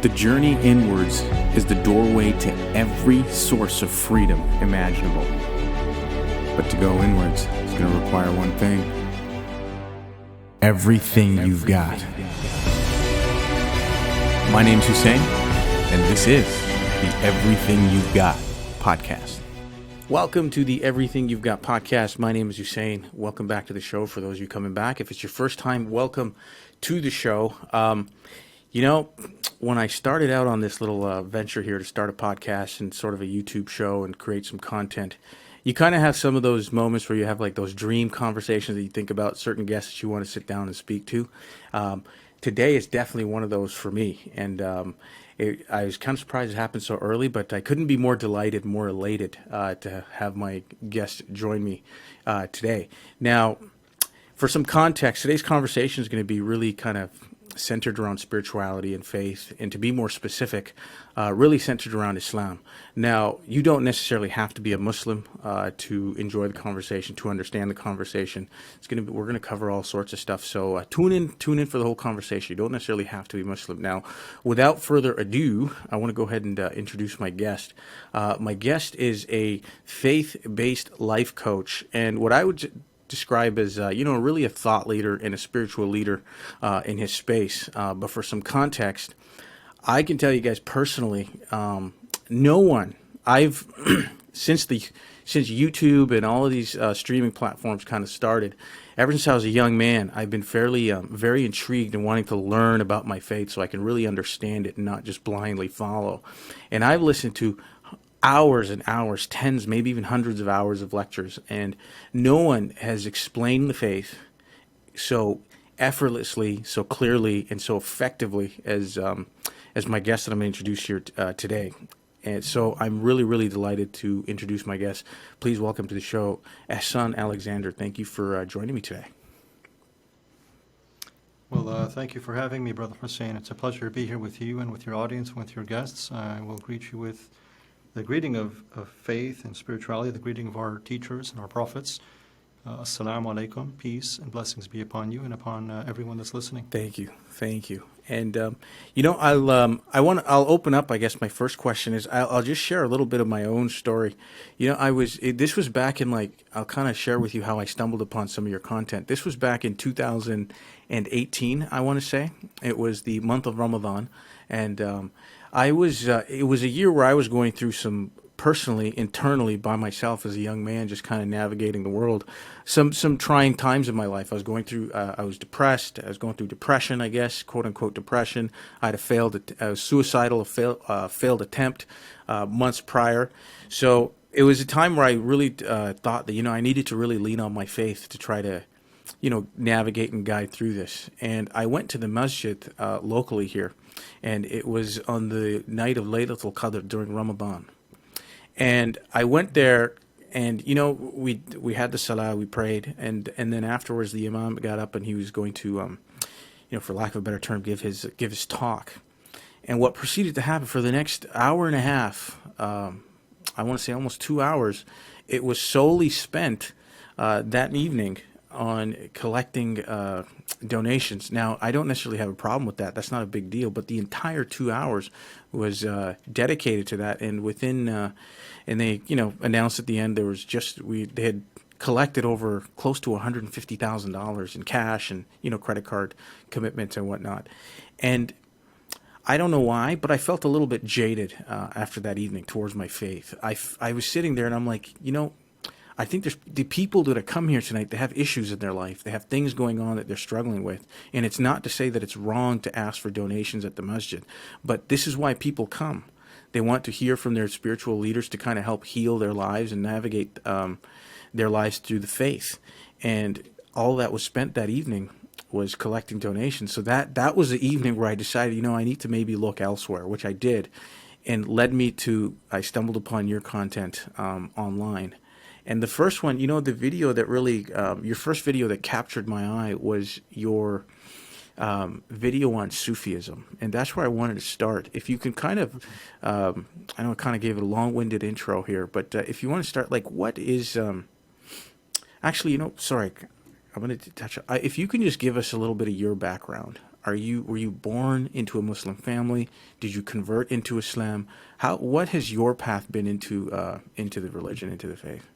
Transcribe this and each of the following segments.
The journey inwards is the doorway to every source of freedom imaginable. But to go inwards is going to require one thing: everything you've got. My name's Hussein, and this is the Everything You've Got podcast. Welcome to the Everything You've Got podcast. My name is Hussein. Welcome back to the show. For those of you coming back, if it's your first time, welcome to the show. When I started out on this little venture here to start a podcast and sort of a YouTube show and create some content, you kind of have some of those moments where you have like those dream conversations that you think about certain guests that you want to sit down and speak to. Today is definitely one of those for me. And I was kind of surprised it happened so early, but I couldn't be more delighted, more elated to have my guest join me today. Now, for some context, today's conversation is going to be really kind of centered around spirituality and faith, and to be more specific, really centered around Islam. Now, you don't necessarily have to be a Muslim to enjoy the conversation, to understand the conversation. We're going to cover all sorts of stuff. So tune in for the whole conversation. You don't necessarily have to be Muslim. Now, without further ado, I want to go ahead and introduce my guest. My guest is a faith-based life coach, and what I would describe as, really a thought leader and a spiritual leader in his space. But for some context, I can tell you guys personally, no one, since YouTube and all of these streaming platforms kind of started, ever since I was a young man, I've been very intrigued and wanting to learn about my faith so I can really understand it and not just blindly follow. And I've listened to hours and hours, tens, maybe even hundreds of hours of lectures, and no one has explained the faith so effortlessly, so clearly, and so effectively as my guest that I'm going to introduce here today. And so I'm really, really delighted to introduce my guest. Please welcome to the show, Ihsan Alexander. Thank you for joining me today. Well, thank you for having me, Brother Hussein. It's a pleasure to be here with you and with your audience and with your guests. I will greet you with the greeting of faith and spirituality, the greeting of our teachers and our prophets. Assalamu alaikum, peace and blessings be upon you and upon everyone that's listening. Thank you. And I'll open up. I guess my first question is I'll just share a little bit of my own story. This was back in I'll kind of share with you how I stumbled upon some of your content. This was back in 2018. I want to say it was the month of Ramadan, and it was a year where I was going through some personally, internally, by myself as a young man, just kind of navigating the world. Some trying times in my life. I was going through. I was depressed. I was going through depression, I guess, quote unquote depression. I had a suicidal failed attempt months prior. So it was a time where I really thought that I needed to really lean on my faith to try to navigate and guide through this. And I went to the masjid locally here, and it was on the night of Laylatul Qadr during Ramadan. And I went there, and we had the salah, we prayed, and then afterwards the imam got up and he was going to, for lack of a better term, give his talk. And what proceeded to happen for the next hour and a half, I want to say almost 2 hours, it was solely spent that evening on collecting donations. Now, I don't necessarily have a problem with that. That's not a big deal. But the entire 2 hours was dedicated to that. And and they announced at the end they had collected over close to $150,000 in cash and credit card commitments and whatnot. And I don't know why, but I felt a little bit jaded after that evening towards my faith. I was sitting there and I'm like, I think there's the people that have come here tonight, they have issues in their life. They have things going on that they're struggling with. And it's not to say that it's wrong to ask for donations at the masjid, but this is why people come. They want to hear from their spiritual leaders to kind of help heal their lives and navigate their lives through the faith. And all that was spent that evening was collecting donations. So that was the evening where I decided, I need to maybe look elsewhere, which I did, and led me to, I stumbled upon your content online. And the first one, the video that really, your first video that captured my eye was your video on Sufism. And that's where I wanted to start. If you can kind of, I know I kind of gave it a long-winded intro here, but if you want to start, what is, actually, sorry, I'm going to touch, if you can just give us a little bit of your background Were you born into a Muslim family? Did you convert into Islam? What has your path been into the religion, into the faith?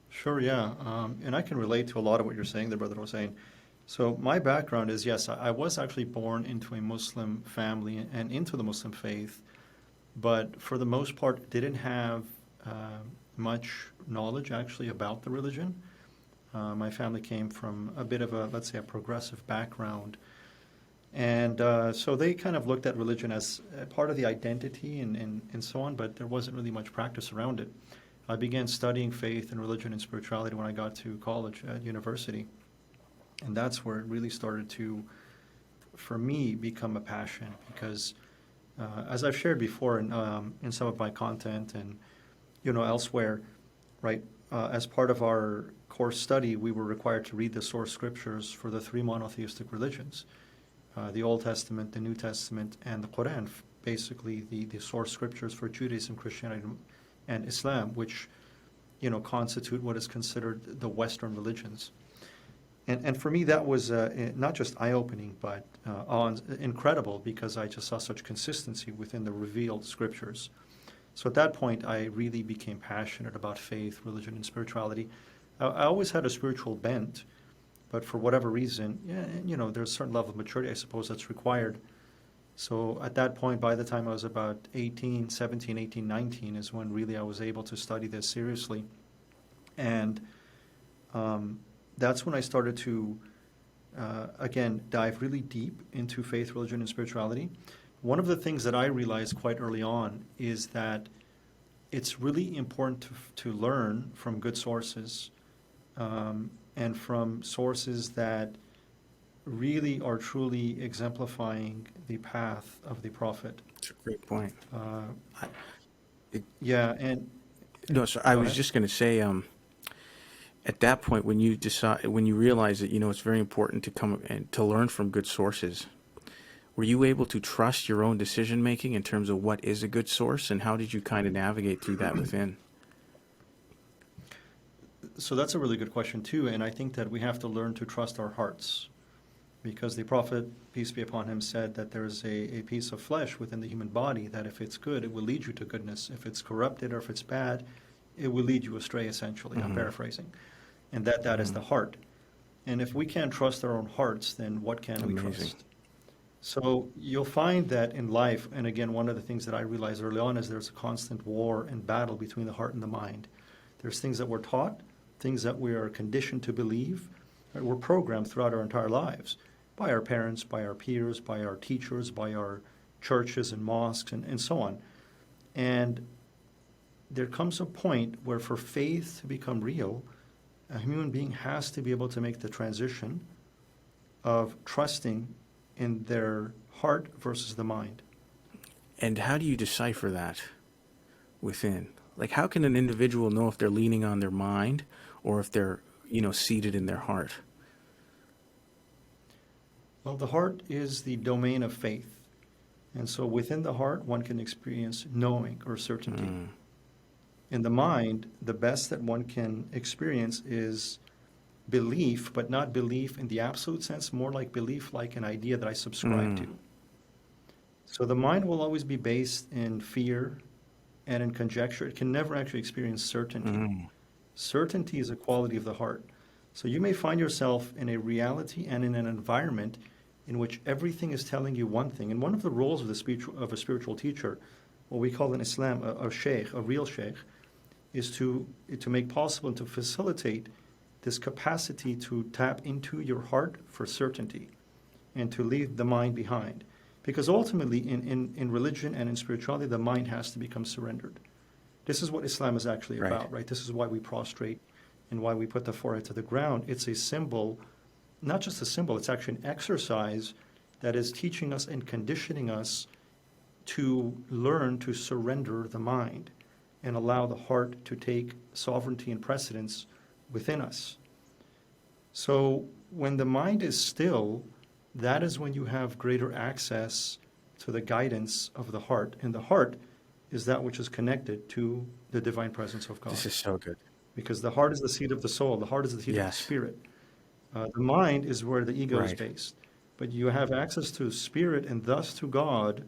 Sure, yeah. And I can relate to a lot of what you're saying there, Brother Hussein. So my background is, yes, I was actually born into a Muslim family and into the Muslim faith, but for the most part didn't have much knowledge actually about the religion. My family came from a bit of a, let's say, a progressive background. And so they kind of looked at religion as a part of the identity and so on, but there wasn't really much practice around it. I began studying faith and religion and spirituality when I got to college at university. And that's where it really started to, for me, become a passion because as I've shared before in some of my content and, elsewhere, right, as part of our course study, we were required to read the source scriptures for the three monotheistic religions, the Old Testament, the New Testament, and the Quran, basically the source scriptures for Judaism, Christianity, and Islam, which, constitute what is considered the Western religions. And for me, that was not just eye-opening, but incredible because I just saw such consistency within the revealed scriptures. So at that point, I really became passionate about faith, religion, and spirituality. I always had a spiritual bent, but for whatever reason, there's a certain level of maturity, I suppose, that's required. So at that point, by the time I was about 17, 18, 19, is when really I was able to study this seriously. And that's when I started to, again, dive really deep into faith, religion, and spirituality. One of the things that I realized quite early on is that it's really important to learn from good sources and from sources that really are truly exemplifying the path of the Prophet. That's a great point. Yeah, and No, so I go was ahead. just going to say, at that point, when you realize that, it's very important to come and to learn from good sources, were you able to trust your own decision making in terms of what is a good source, and how did you kind of navigate through that within? So that's a really good question too, and I think that we have to learn to trust our hearts. Because the Prophet, peace be upon him, said that there's a piece of flesh within the human body that if it's good, it will lead you to goodness. If it's corrupted or if it's bad, it will lead you astray, essentially. I'm paraphrasing. And that is the heart. And if we can't trust our own hearts, then what can we Amazing. trust? So you'll find that in life, and again, one of the things that I realized early on is there's a constant war and battle between the heart and the mind. There's things that we're taught, things that we are conditioned to believe, right? We're programmed throughout our entire lives by our parents, by our peers, by our teachers, by our churches and mosques, and so on. And there comes a point where for faith to become real, a human being has to be able to make the transition of trusting in their heart versus the mind. And how do you decipher that within? Like, how can an individual know if they're leaning on their mind or if they're, seated in their heart? Well, the heart is the domain of faith. And so within the heart, one can experience knowing or certainty. In the mind, the best that one can experience is belief, but not belief in the absolute sense, more like belief like an idea that I subscribe to. So the mind will always be based in fear and in conjecture. It can never actually experience certainty. Certainty is a quality of the heart. So you may find yourself in a reality and in an environment in which everything is telling you one thing. And one of the roles of a spiritual teacher, what we call in Islam a sheikh, a real sheikh, is to make possible and to facilitate this capacity to tap into your heart for certainty and to leave the mind behind. Because ultimately, in religion and in spirituality, the mind has to become surrendered. This is what Islam is actually about, right? This is why we prostrate and why we put the forehead to the ground. It's a symbol, not just a symbol, it's actually an exercise that is teaching us and conditioning us to learn to surrender the mind and allow the heart to take sovereignty and precedence within us. So when the mind is still, that is when you have greater access to the guidance of the heart. And the heart is that which is connected to the divine presence of God. This is so good. Because the heart is the seat of the soul. The heart is the seat of the Yes. spirit. The mind is where the ego is Right. based. But you have access to spirit and thus to God,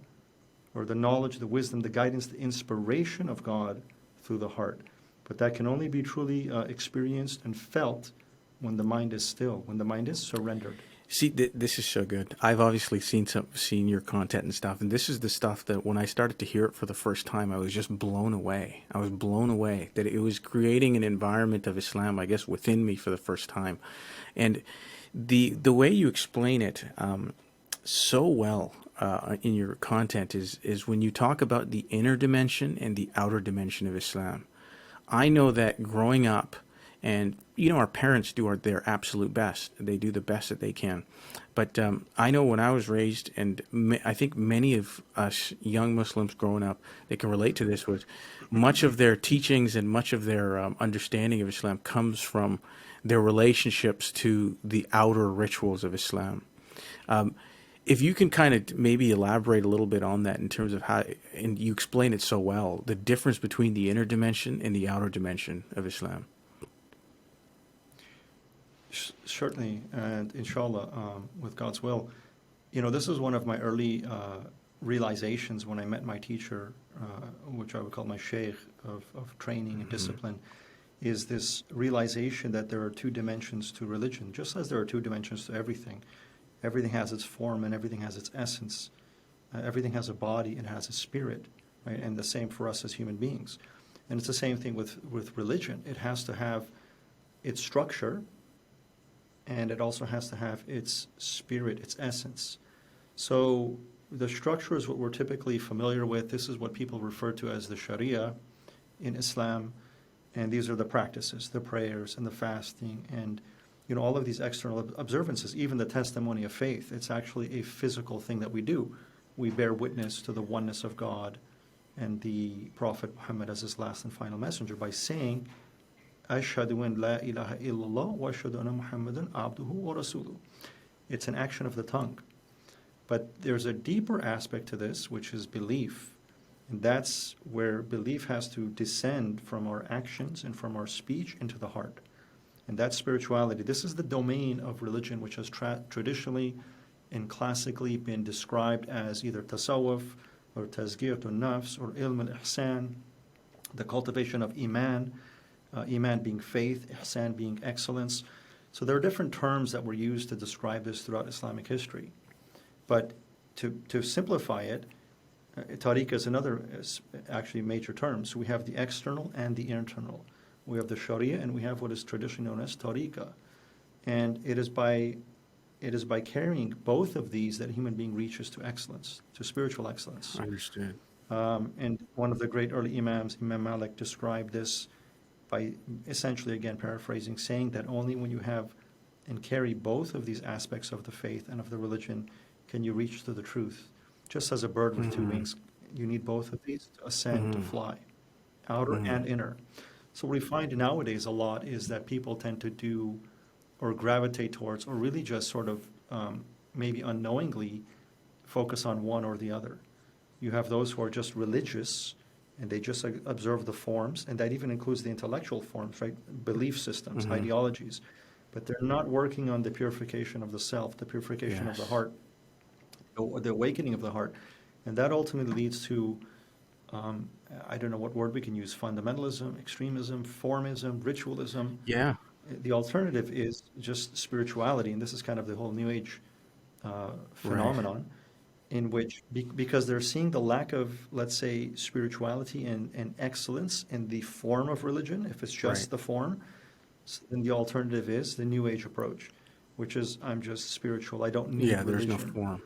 or the knowledge, the wisdom, the guidance, the inspiration of God through the heart. But that can only be truly experienced and felt when the mind is still, when the mind is surrendered. See, this is so good. I've obviously seen your content and stuff, and this is the stuff that when I started to hear it for the first time, I was just blown away. I was blown away that it was creating an environment of Islam, I guess, within me for the first time, and the way you explain it so well in your content is when you talk about the inner dimension and the outer dimension of Islam. I know that growing up, and our parents do their absolute best. They do the best that they can. But I know when I was raised, and I think many of us young Muslims growing up, they can relate to this, was much of their teachings and much of their understanding of Islam comes from their relationships to the outer rituals of Islam. If you can kind of maybe elaborate a little bit on that in terms of how, and you explain it so well, the difference between the inner dimension and the outer dimension of Islam. Certainly, and inshallah, with God's will. This is one of my early realizations when I met my teacher, which I would call my sheikh of training and discipline, is this realization that there are two dimensions to religion, just as there are two dimensions to everything. Everything has its form and everything has its essence. Everything has a body and has a spirit, right? And the same for us as human beings. And it's the same thing with religion. It has to have its structure, and it also has to have its spirit, its essence. So the structure is what we're typically familiar with. This is what people refer to as the Sharia in Islam. And these are the practices, the prayers and the fasting and all of these external observances, even the testimony of faith. It's actually a physical thing that we do. We bear witness to the oneness of God and the Prophet Muhammad as his last and final messenger by saying, Ashhadu an la ilaha illallah wa ashhadu anna Muhammadan abduhu wa rasuluh. It's an action of the tongue. But there's a deeper aspect to this, which is belief. And that's where belief has to descend from our actions and from our speech into the heart. And that's spirituality. This is the domain of religion, which has traditionally and classically been described as either tasawwuf or tazkiyatun nafs or ilm al-ihsan, the cultivation of iman, iman being faith, ihsan being excellence. So there are different terms that were used to describe this throughout Islamic history. But to simplify it, tariqah is another actually major term. So we have the external and the internal. We have the Sharia and we have what is traditionally known as tariqah. And it is by carrying both of these that a human being reaches to excellence, to spiritual excellence. I understand. And one of the great early imams, Imam Malik, described this by essentially, again, paraphrasing, saying that only when you have and carry both of these aspects of the faith and of the religion can you reach to the truth. Just as a bird with two wings, you need both of these to ascend, to fly, outer and inner. So what we find nowadays a lot is that people tend to do or gravitate towards or really just sort of maybe unknowingly focus on one or the other. You have those who are just religious and they just observe the forms, and that even includes the intellectual forms, right? Belief systems, ideologies. But they're not working on the purification of the self, the purification of the heart, the awakening of the heart. And that ultimately leads to, I don't know what word we can use, fundamentalism, extremism, formism, ritualism. Yeah. The alternative is just spirituality, and this is kind of the whole New Age phenomenon, in which, because they're seeing the lack of, let's say, spirituality and excellence in the form of religion, if it's just the form, then the alternative is the New Age approach, which is, I'm just spiritual, I don't need religion. There's no form.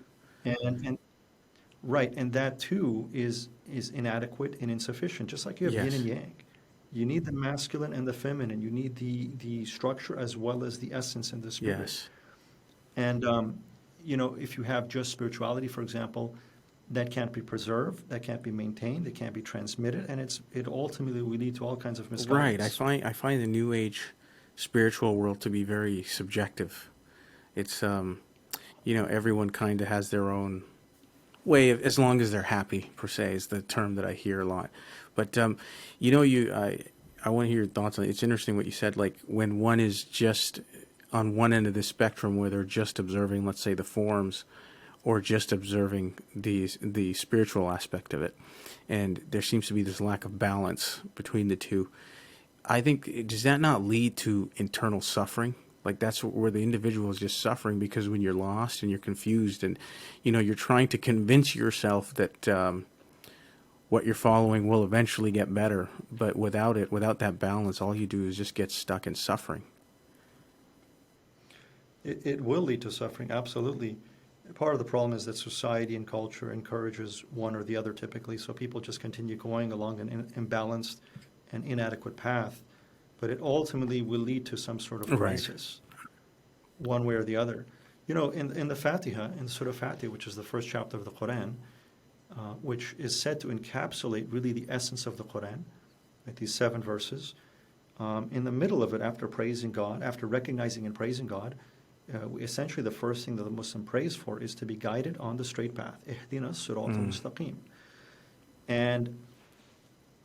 And that too is inadequate and insufficient, just like you have yin and yang. You need the masculine and the feminine. You need the structure as well as the essence and the spirit. Yes. And, if you have just spirituality, for example, that can't be preserved, that can't be maintained, it can't be transmitted, and it ultimately will lead to all kinds of misguidance. Right. I find the New Age spiritual world to be very subjective. It's, everyone kind of has their own way of, as long as they're happy, per se, is the term that I hear a lot. But, I want to hear your thoughts on it. It's interesting what you said, like when one is just on one end of the spectrum where they're just observing, let's say, the forms, or just observing the spiritual aspect of it, and there seems to be this lack of balance between the two. I think, does that not lead to internal suffering? Like that's where the individual is just suffering because when you're lost and you're confused and you're trying to convince yourself that what you're following will eventually get better, but without that balance, all you do is just get stuck in suffering. It will lead to suffering, absolutely. Part of the problem is that society and culture encourages one or the other typically, so people just continue going along an imbalanced and inadequate path, but it ultimately will lead to some sort of Right. crisis, one way or the other. In the Fatiha, in Surah Fatiha, which is the first chapter of the Quran, which is said to encapsulate really the essence of the Quran, right, these 7 verses, in the middle of it, after praising God, after recognizing and praising God, essentially the first thing that the Muslim prays for is to be guided on the straight path. Ihdina sirat al-mustaqim. And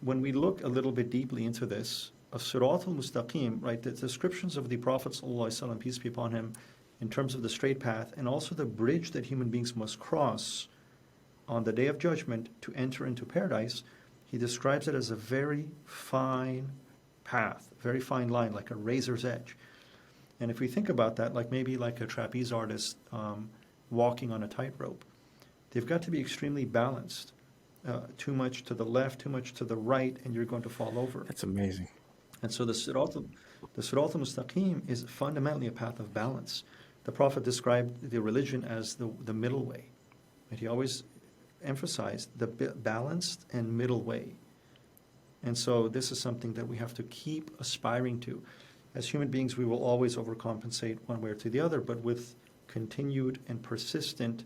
when we look a little bit deeply into this, as-sirat al-mustaqim, right, the descriptions of the Prophet ﷺ, peace be upon him, in terms of the straight path, and also the bridge that human beings must cross on the Day of Judgment to enter into paradise, he describes it as a very fine path, very fine line, like a razor's edge. And if we think about that, maybe like a trapeze artist walking on a tightrope, they've got to be extremely balanced. Too much to the left, too much to the right, and you're going to fall over. That's amazing. And so the Sirat al-Mustaqim is fundamentally a path of balance. The Prophet described the religion as the middle way. And he always emphasized the balanced and middle way. And so this is something that we have to keep aspiring to. As human beings, we will always overcompensate one way or to the other, but with continued and persistent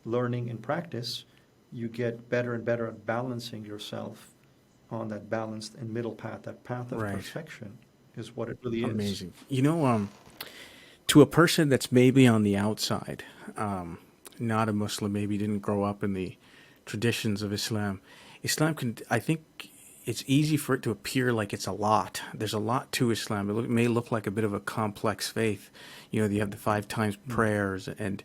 learning and practice, you get better and better at balancing yourself on that balanced and middle path. That path of Right. perfection is what it really is. Amazing. To a person that's maybe on the outside, not a Muslim, maybe didn't grow up in the traditions of Islam, I think it's easy for it to appear like it's a lot. There's a lot to Islam. It may look like a bit of a complex faith. You have the 5 times prayers and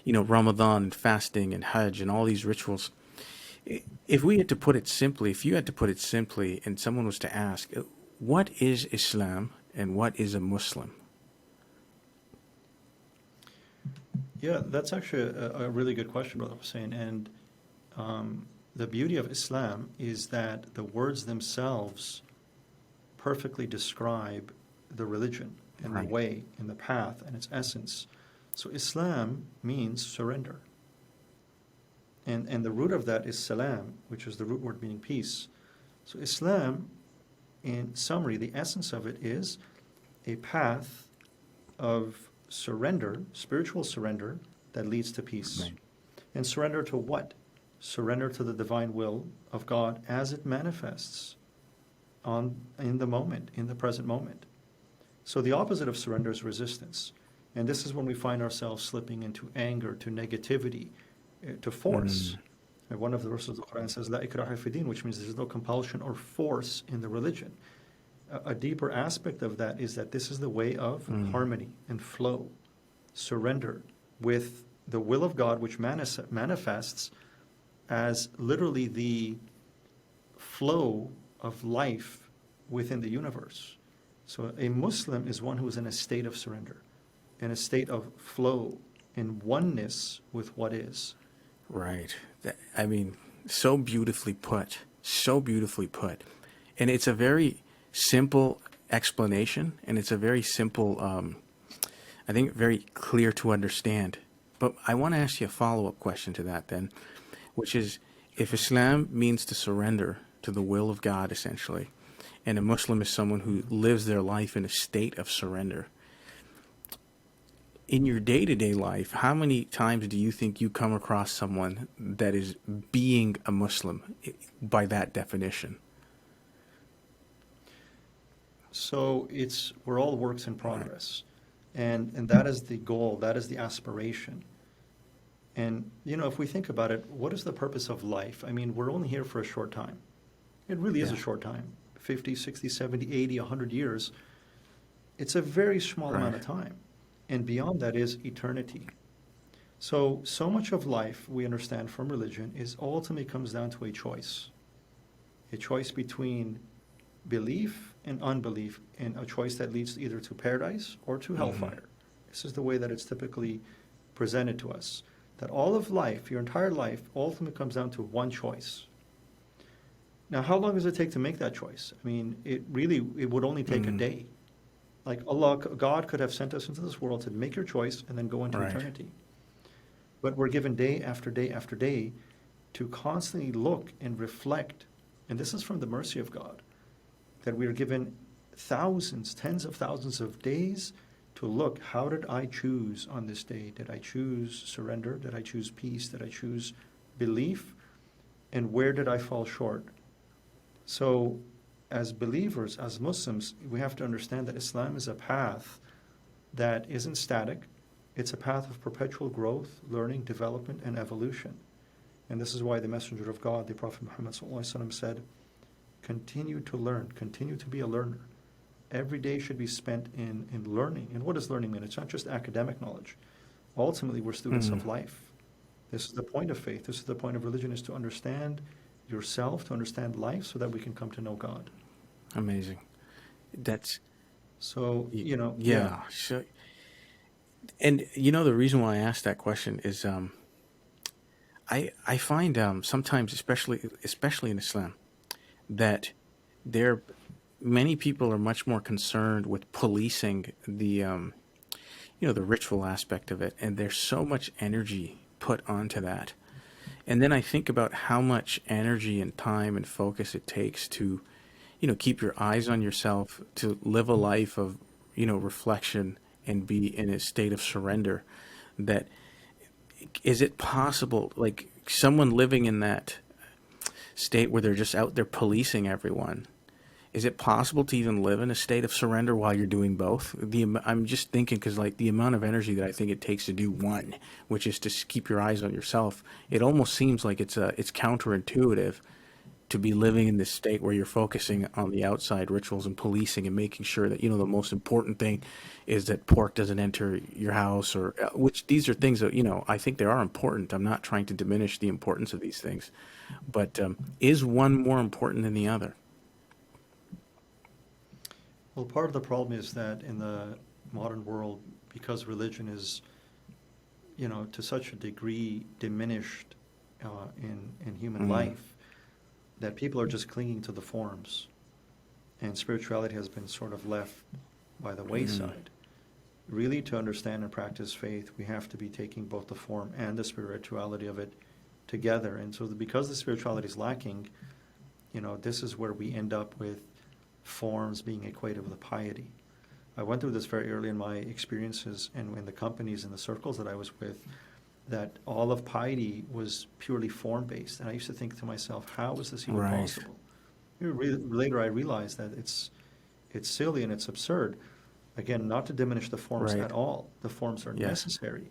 Ramadan and fasting and Hajj and all these rituals. If you had to put it simply, and someone was to ask, what is Islam and what is a Muslim? Yeah, that's actually a really good question, Brother Hussein. And the beauty of Islam is that the words themselves perfectly describe the religion and Right. the way and the path and its essence. So Islam means surrender. And the root of that is salam, which is the root word meaning peace. So Islam, in summary, the essence of it is a path of surrender, spiritual surrender, that leads to peace. Right. And surrender to what? Surrender to the divine will of God as it manifests in the moment, in the present moment. So the opposite of surrender is resistance. And this is when we find ourselves slipping into anger, to negativity, to force. And one of the verses of the Quran says, La ikraha fi din, which means there's no compulsion or force in the religion. A deeper aspect of that is that this is the way of harmony and flow, surrender with the will of God, which manifests as literally the flow of life within the universe. So a Muslim is one who is in a state of surrender, in a state of flow, in oneness with what is. Right. So beautifully put. So beautifully put. And it's a very simple explanation, and it's a very simple, I think, very clear to understand. But I want to ask you a follow-up question to that then, which is, if Islam means to surrender to the will of God, essentially, and a Muslim is someone who lives their life in a state of surrender, in your day-to-day life, how many times do you think you come across someone that is being a Muslim by that definition? So we're all works in progress. And that is the goal, that is the aspiration. And, if we think about it, what is the purpose of life? I mean, we're only here for a short time. It really is a short time, 50, 60, 70, 80, 100 years. It's a very small amount Right. of time. And beyond that is eternity. So much of life we understand from religion is ultimately comes down to a choice between belief and unbelief, and a choice that leads either to paradise or to Hmm. hellfire. This is the way that it's typically presented to us. That all of life, your entire life, ultimately comes down to one choice. Now, how long does it take to make that choice? I mean, it would only take a Hmm. day. Like Allah, God could have sent us into this world to make your choice and then go into Right. eternity. But we're given day after day after day to constantly look and reflect. And this is from the mercy of God, that we are given thousands, tens of thousands of days to look, how did I choose on this day? Did I choose surrender? Did I choose peace? Did I choose belief? And where did I fall short? So, as believers, as Muslims, we have to understand that Islam is a path that isn't static. It's a path of perpetual growth, learning, development, and evolution. And this is why the Messenger of God, the Prophet Muhammad ﷺ, said, continue to learn, continue to be a learner. Every day should be spent in learning. And what does learning mean? It's not just academic knowledge. Ultimately, we're students Hmm. of life. This is the point of faith. This is the point of religion, is to understand yourself, to understand life, so that we can come to know God. Amazing. That's So, yeah. yeah. So, and you know, the reason why I asked that question is, I find sometimes, especially in Islam, that there many people are much more concerned with policing the the ritual aspect of it, and there's so much energy put onto that. And then I think about how much energy and time and focus it takes to, keep your eyes on yourself, to live a life of, reflection and be in a state of surrender. That is it possible, like someone living in that state where they're just out there policing everyone, is it possible to even live in a state of surrender while you're doing both? I'm just thinking because like the amount of energy that I think it takes to do one, which is to keep your eyes on yourself, it almost seems like it's counterintuitive to be living in this state where you're focusing on the outside rituals and policing and making sure that the most important thing is that pork doesn't enter your house, or which these are things that I think they are important. I'm not trying to diminish the importance of these things, but is one more important than the other? Well, part of the problem is that in the modern world, because religion is, to such a degree diminished in human Mm, life, that people are just clinging to the forms, and spirituality has been sort of left by the mm, wayside. Really, to understand and practice faith, we have to be taking both the form and the spirituality of it together. And so, because the spirituality is lacking, this is where we end up with forms being equated with piety. I went through this very early in my experiences and in the companies and the circles that I was with, that all of piety was purely form-based. And I used to think to myself, how is this even right, possible? Later I realized that it's silly and it's absurd. Again, not to diminish the forms right, at all. The forms are yes, necessary.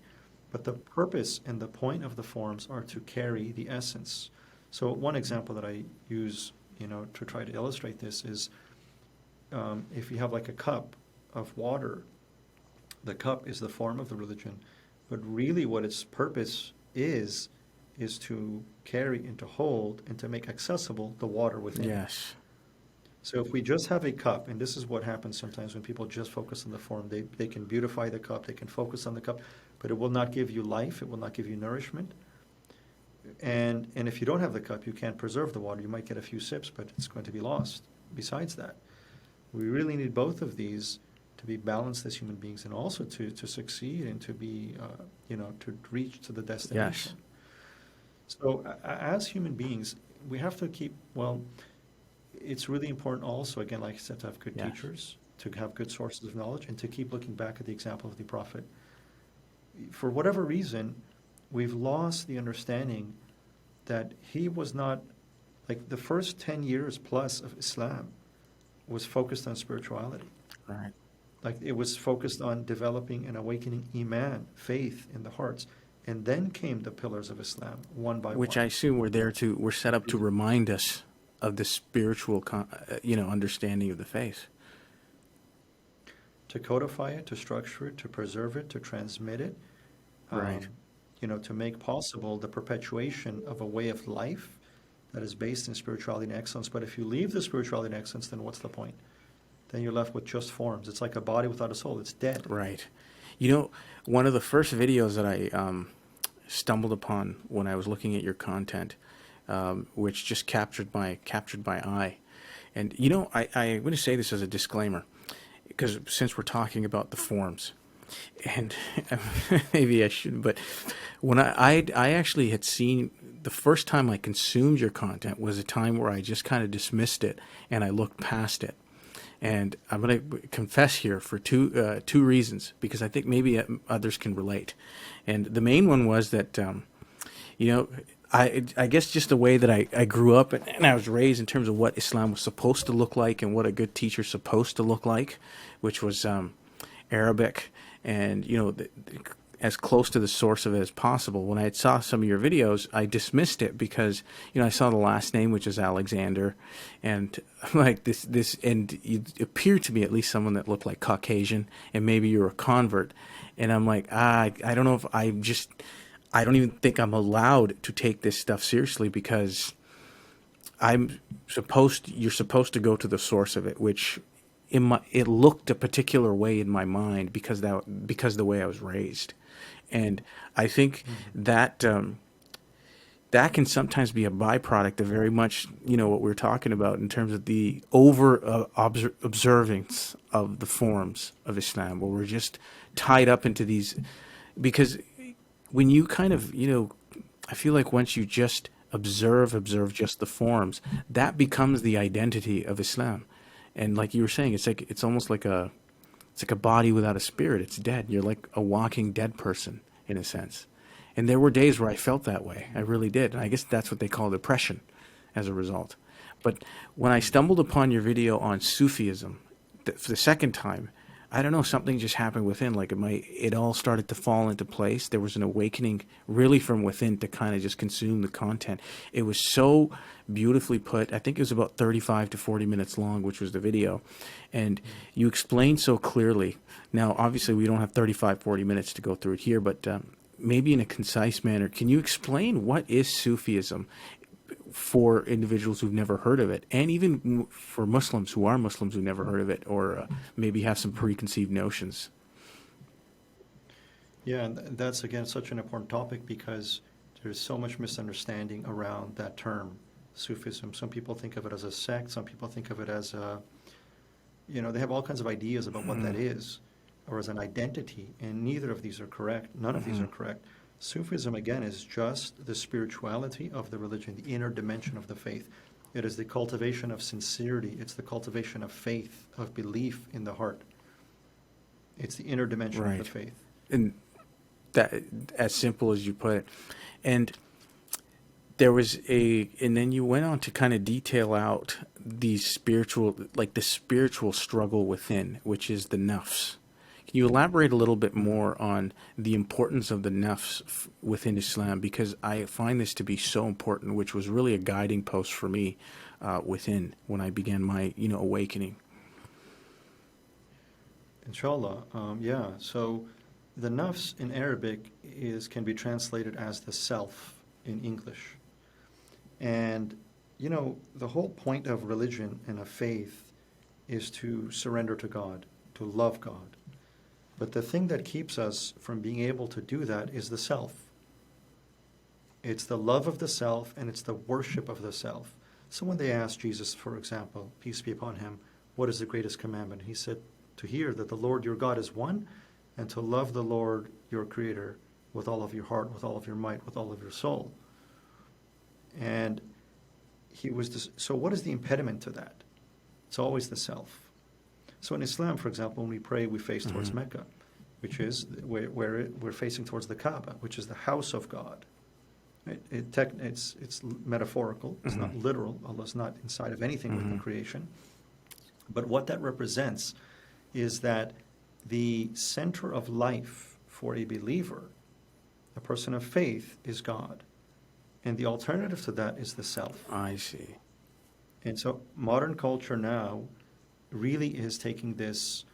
But the purpose and the point of the forms are to carry the essence. So one example that I use, to try to illustrate this is, if you have like a cup of water, the cup is the form of the religion, but really what its purpose is to carry and to hold and to make accessible the water within. yes, So if we just have a cup, and this is what happens sometimes when people just focus on the form, they can beautify the cup, they can focus on the cup, but it will not give you life, it will not give you nourishment. And if you don't have the cup, you can't preserve the water. You might get a few sips, but it's going to be lost. Besides that, we really need both of these to be balanced as human beings, and also to succeed and to be, to reach to the yes, destination. So as human beings, we have to keep, well, it's really important also, again, like I said, to have good yes, teachers, to have good sources of knowledge, and to keep looking back at the example of the Prophet. For whatever reason, we've lost the understanding that he was not, like the first 10 years plus of Islam was focused on spirituality. right. Like it was focused on developing and awakening Iman, faith in the hearts. And then came the pillars of Islam, one by Which I one. assume we're set up to remind us of the spiritual, understanding of the faith. to codify it, to structure it, to preserve it, to transmit it, Right. to make possible the perpetuation of a way of life that is based in spirituality and excellence. But if you leave the spirituality and excellence, then what's the point? Then you're left with just forms. It's like a body without a soul. It's dead. Right. You know, one of the first videos that I stumbled upon when I was looking at your content, which just captured my eye. And I'm going to say this as a disclaimer, because since we're talking about the forms, and maybe I shouldn't, but when I actually had seen the first time I consumed your content was a time where I just kind of dismissed it and I looked past it. And I'm going to confess here for two reasons, because I think maybe others can relate. And the main one was that, I guess just the way that I grew up and I was raised in terms of what Islam was supposed to look like and what a good teacher's supposed to look like, which was Arabic and, as close to the source of it as possible. When I saw some of your videos, I dismissed it because, I saw the last name, which is Alexander, and I'm like this, and you appeared to me at least someone that looked like Caucasian, and maybe you're a convert, and I'm like, I don't know if I don't even think I'm allowed to take this stuff seriously because you're supposed to go to the source of it, which it looked a particular way in my mind because the way I was raised. And I think that that can sometimes be a byproduct of very much, what we're talking about in terms of the observance of the forms of Islam, where we're just tied up into these. Because when you kind of, I feel like once you just observe just the forms, that becomes the identity of Islam. And like you were saying, it's almost like it's like a body without a spirit. It's dead. You're like a walking dead person in a sense. And there were days where I felt that way. I really did. And I guess that's what they call depression as a result. But when I stumbled upon your video on Sufism for the second time, I don't know, something just happened within. Like it all started to fall into place. There was an awakening really from within to kind of just consume the content. It was so beautifully put. I think it was about 35 to 40 minutes long, which was the video. And you explained so clearly. Now, obviously, we don't have 35, 40 minutes to go through it here, but maybe in a concise manner, can you explain what is Sufism for individuals who've never heard of it, and even for Muslims who are Muslims who've never heard of it, or maybe have some preconceived notions? Yeah, and that's again such an important topic because there's so much misunderstanding around that term, Sufism. Some people think of it as a sect, some people think of it as they have all kinds of ideas about what that is, or as an identity, and neither of these are correct. None of these are correct. Sufism, again, is just the spirituality of the religion, the inner dimension of the faith. It is the cultivation of sincerity. It's the cultivation of faith, of belief in the heart. It's the inner dimension of the faith. And that, as simple as you put it. And there was and then you went on to kind of detail out the spiritual struggle within, which is the nafs. Can you elaborate a little bit more on the importance of the nafs within Islam? Because I find this to be so important, which was really a guiding post for me within when I began my awakening. Inshallah, yeah. So the nafs in Arabic can be translated as the self in English. And, the whole point of religion and of faith is to surrender to God, to love God. But the thing that keeps us from being able to do that is the self. It's the love of the self and it's the worship of the self. So when they asked Jesus, for example, peace be upon him, what is the greatest commandment? He said, to hear that the Lord your God is one, and to love the Lord your Creator with all of your heart, with all of your might, with all of your soul. And so what is the impediment to that? It's always the self. So in Islam, for example, when we pray, we face towards Mecca, which is where we're facing towards the Kaaba, which is the house of God. It's metaphorical. It's not literal. Allah's not inside of anything within creation. But what that represents is that the center of life for a believer, a person of faith, is God. And the alternative to that is the self. I see. And so modern culture now really is taking this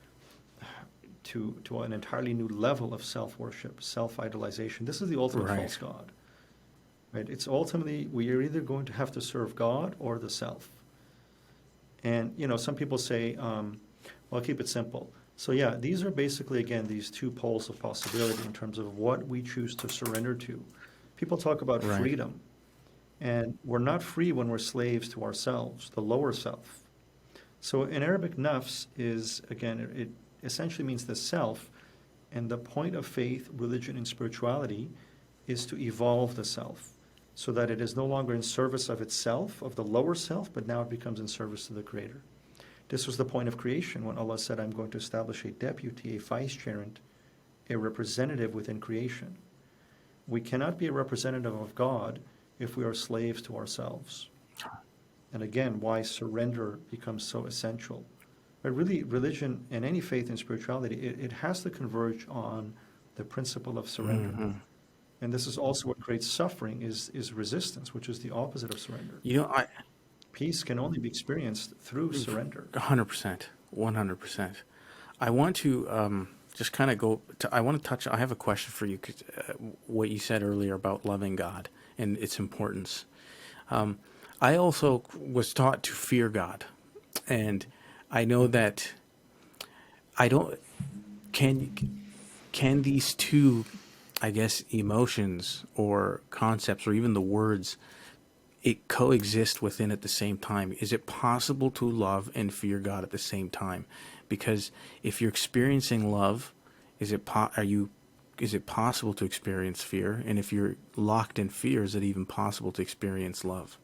to an entirely new level of self-worship, self-idolization. This is the ultimate Right. false god. Right? It's ultimately, we are either going to have to serve God or the self. And, some people say, well, I'll keep it simple. So yeah, these are basically, again, these two poles of possibility in terms of what we choose to surrender to. People talk about Right. freedom, and we're not free when we're slaves to ourselves, the lower self. So in Arabic, nafs is, again, it essentially means the self, and the point of faith, religion, and spirituality is to evolve the self so that it is no longer in service of itself, of the lower self, but now it becomes in service to the Creator. This was the point of creation when Allah said, I'm going to establish a deputy, a vice-gerent, a representative within creation. We cannot be a representative of God if we are slaves to ourselves. And again, why surrender becomes so essential. But really, religion and any faith in spirituality, it has to converge on the principle of surrender. Mm-hmm. And this is also what creates suffering, is resistance, which is the opposite of surrender. Peace can only be experienced through surrender. 100%, 100%. I want to just kind of I want to touch, I have a question for you, 'cause, what you said earlier about loving God and its importance. I also was taught to fear God. And I know that I don't, can these two, I guess, emotions or concepts or even the words, it coexist within at the same time? Is it possible to love and fear God at the same time? Because if you're experiencing love, is it possible to experience fear? And if you're locked in fear, is it even possible to experience love?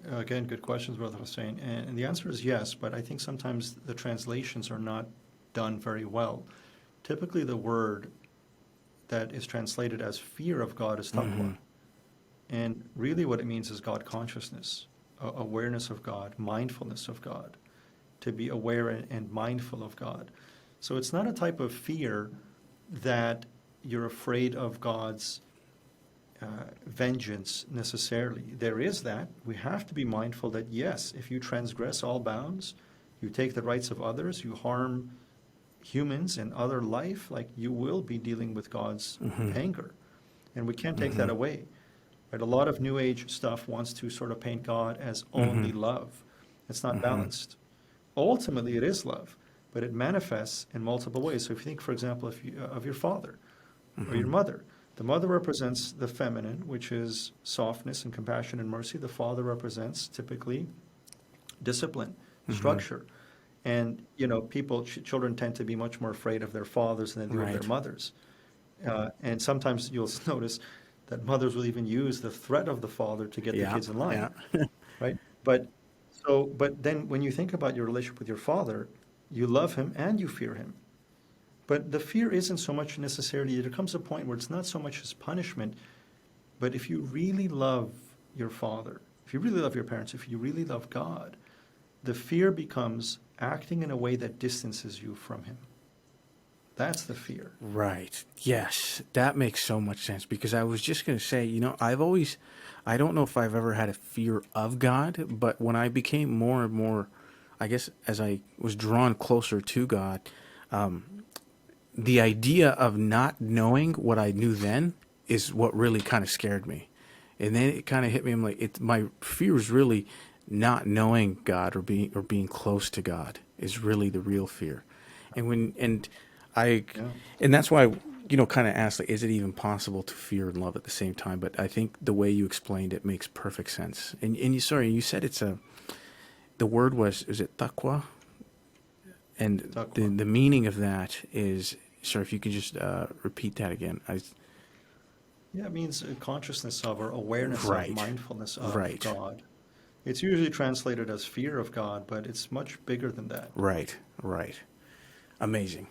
Again, good questions, Brother Hussein. And the answer is yes, but I think sometimes the translations are not done very well. Typically, the word that is translated as fear of God is taqwa. Mm-hmm. And really what it means is God consciousness, awareness of God, mindfulness of God, to be aware and mindful of God. So it's not a type of fear that you're afraid of God's vengeance necessarily. There is that. We have to be mindful that, yes, if you transgress all bounds, you take the rights of others, you harm humans and other life, like you will be dealing with God's anger. And we can't take that away. Right? A lot of New Age stuff wants to sort of paint God as only love. It's not balanced. Ultimately, it is love, but it manifests in multiple ways. So if you think, for example, of your father or your mother, the mother represents the feminine, which is softness and compassion and mercy. The father represents typically discipline, structure. And, children tend to be much more afraid of their fathers than they do of their mothers. And sometimes you'll notice that mothers will even use the threat of the father to get the kids in line, right? But then when you think about your relationship with your father, you love him and you fear him. But the fear isn't so much necessarily, there comes a point where it's not so much as punishment, but if you really love your father, if you really love your parents, if you really love God, the fear becomes acting in a way that distances you from him. That's the fear. Right. Yes. That makes so much sense, because I was just going to say, I don't know if I've ever had a fear of God, but when I became more and more, I guess, as I was drawn closer to God, the idea of not knowing what I knew then is what really kind of scared me. And then it kind of hit me. I'm like, my fear is really not knowing God or being close to God is really the real fear. And that's why kind of asked, like, is it even possible to fear and love at the same time? But I think the way you explained it makes perfect sense. And you said the word is it taqwa? And Taqwa. the meaning of that is, sorry, if you could just repeat that again. Yeah, it means consciousness of, or awareness Right. of, mindfulness of Right. God. It's usually translated as fear of God, but it's much bigger than that. Right. Amazing.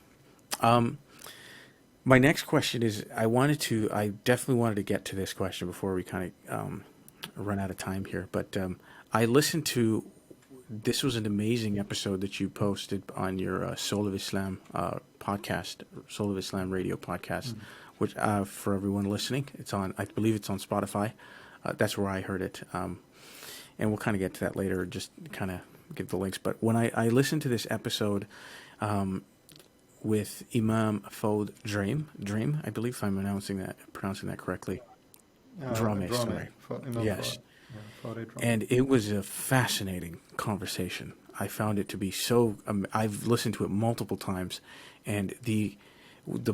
My next question is, I definitely wanted to get to this question before we kind of run out of time here. But I listened to, this was an amazing episode that you posted on your Soul of Islam podcast, Soul of Islam radio podcast, which for everyone listening, I believe it's on Spotify. That's where I heard it. And we'll kind of get to that later, just kind of give the links. But when I listened to this episode with Imam Fod Dream, I believe if I'm pronouncing that correctly. Drame, Drame, sorry. Imam Yes. Fode Drame. And it was a fascinating conversation. I found it to be so. I've listened to it multiple times, and the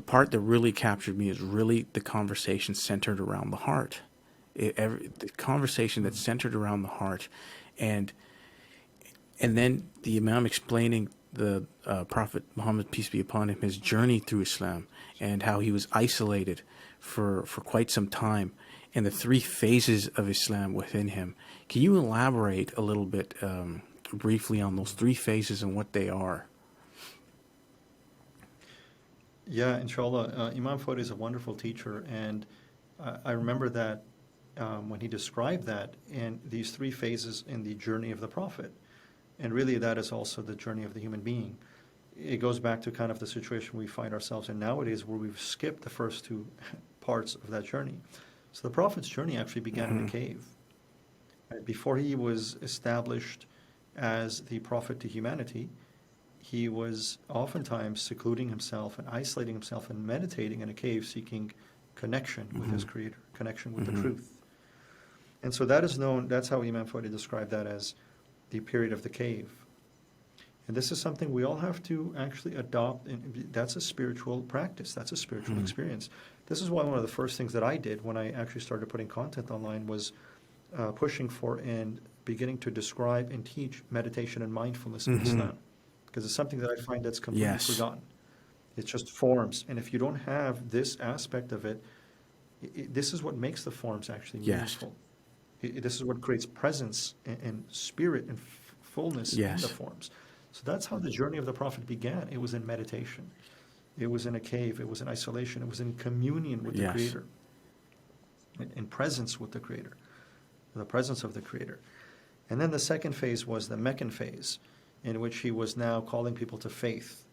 part that really captured me is really the conversation centered around the heart. The conversation that's centered around the heart, and then the Imam explaining the Prophet Muhammad, peace be upon him, his journey through Islam, and how he was isolated for quite some time, and the three phases of Islam within him. Can you elaborate a little bit briefly on those three phases and what they are? Yeah, inshallah. Imam Fode is a wonderful teacher, and I remember that when he described that in these three phases in the journey of the Prophet. And really, that is also the journey of the human being. It goes back to kind of the situation we find ourselves in nowadays, where we've skipped the first two parts of that journey. So the Prophet's journey actually began in a cave. Right? Before he was established as the Prophet to humanity, he was oftentimes secluding himself and isolating himself and meditating in a cave, seeking connection with his Creator, connection with the truth. And so that is known, that's how Imam Fode described that as the period of the cave. And this is something we all have to actually adopt, and that's a spiritual practice, that's a spiritual experience. This is why one of the first things that I did when I actually started putting content online was pushing for and beginning to describe and teach meditation and mindfulness in Islam. Because it's something that I find that's completely Yes. forgotten. It's just forms. And if you don't have this aspect of it, this is what makes the forms actually Yes. meaningful. This is what creates presence and spirit and fullness in Yes. the forms. So that's how the journey of the Prophet began. It was in meditation. It was in a cave. It was in isolation. It was in communion with the Yes. Creator. In presence with the Creator. The presence of the Creator. And then the second phase was the Meccan phase, in which he was now calling people to faith.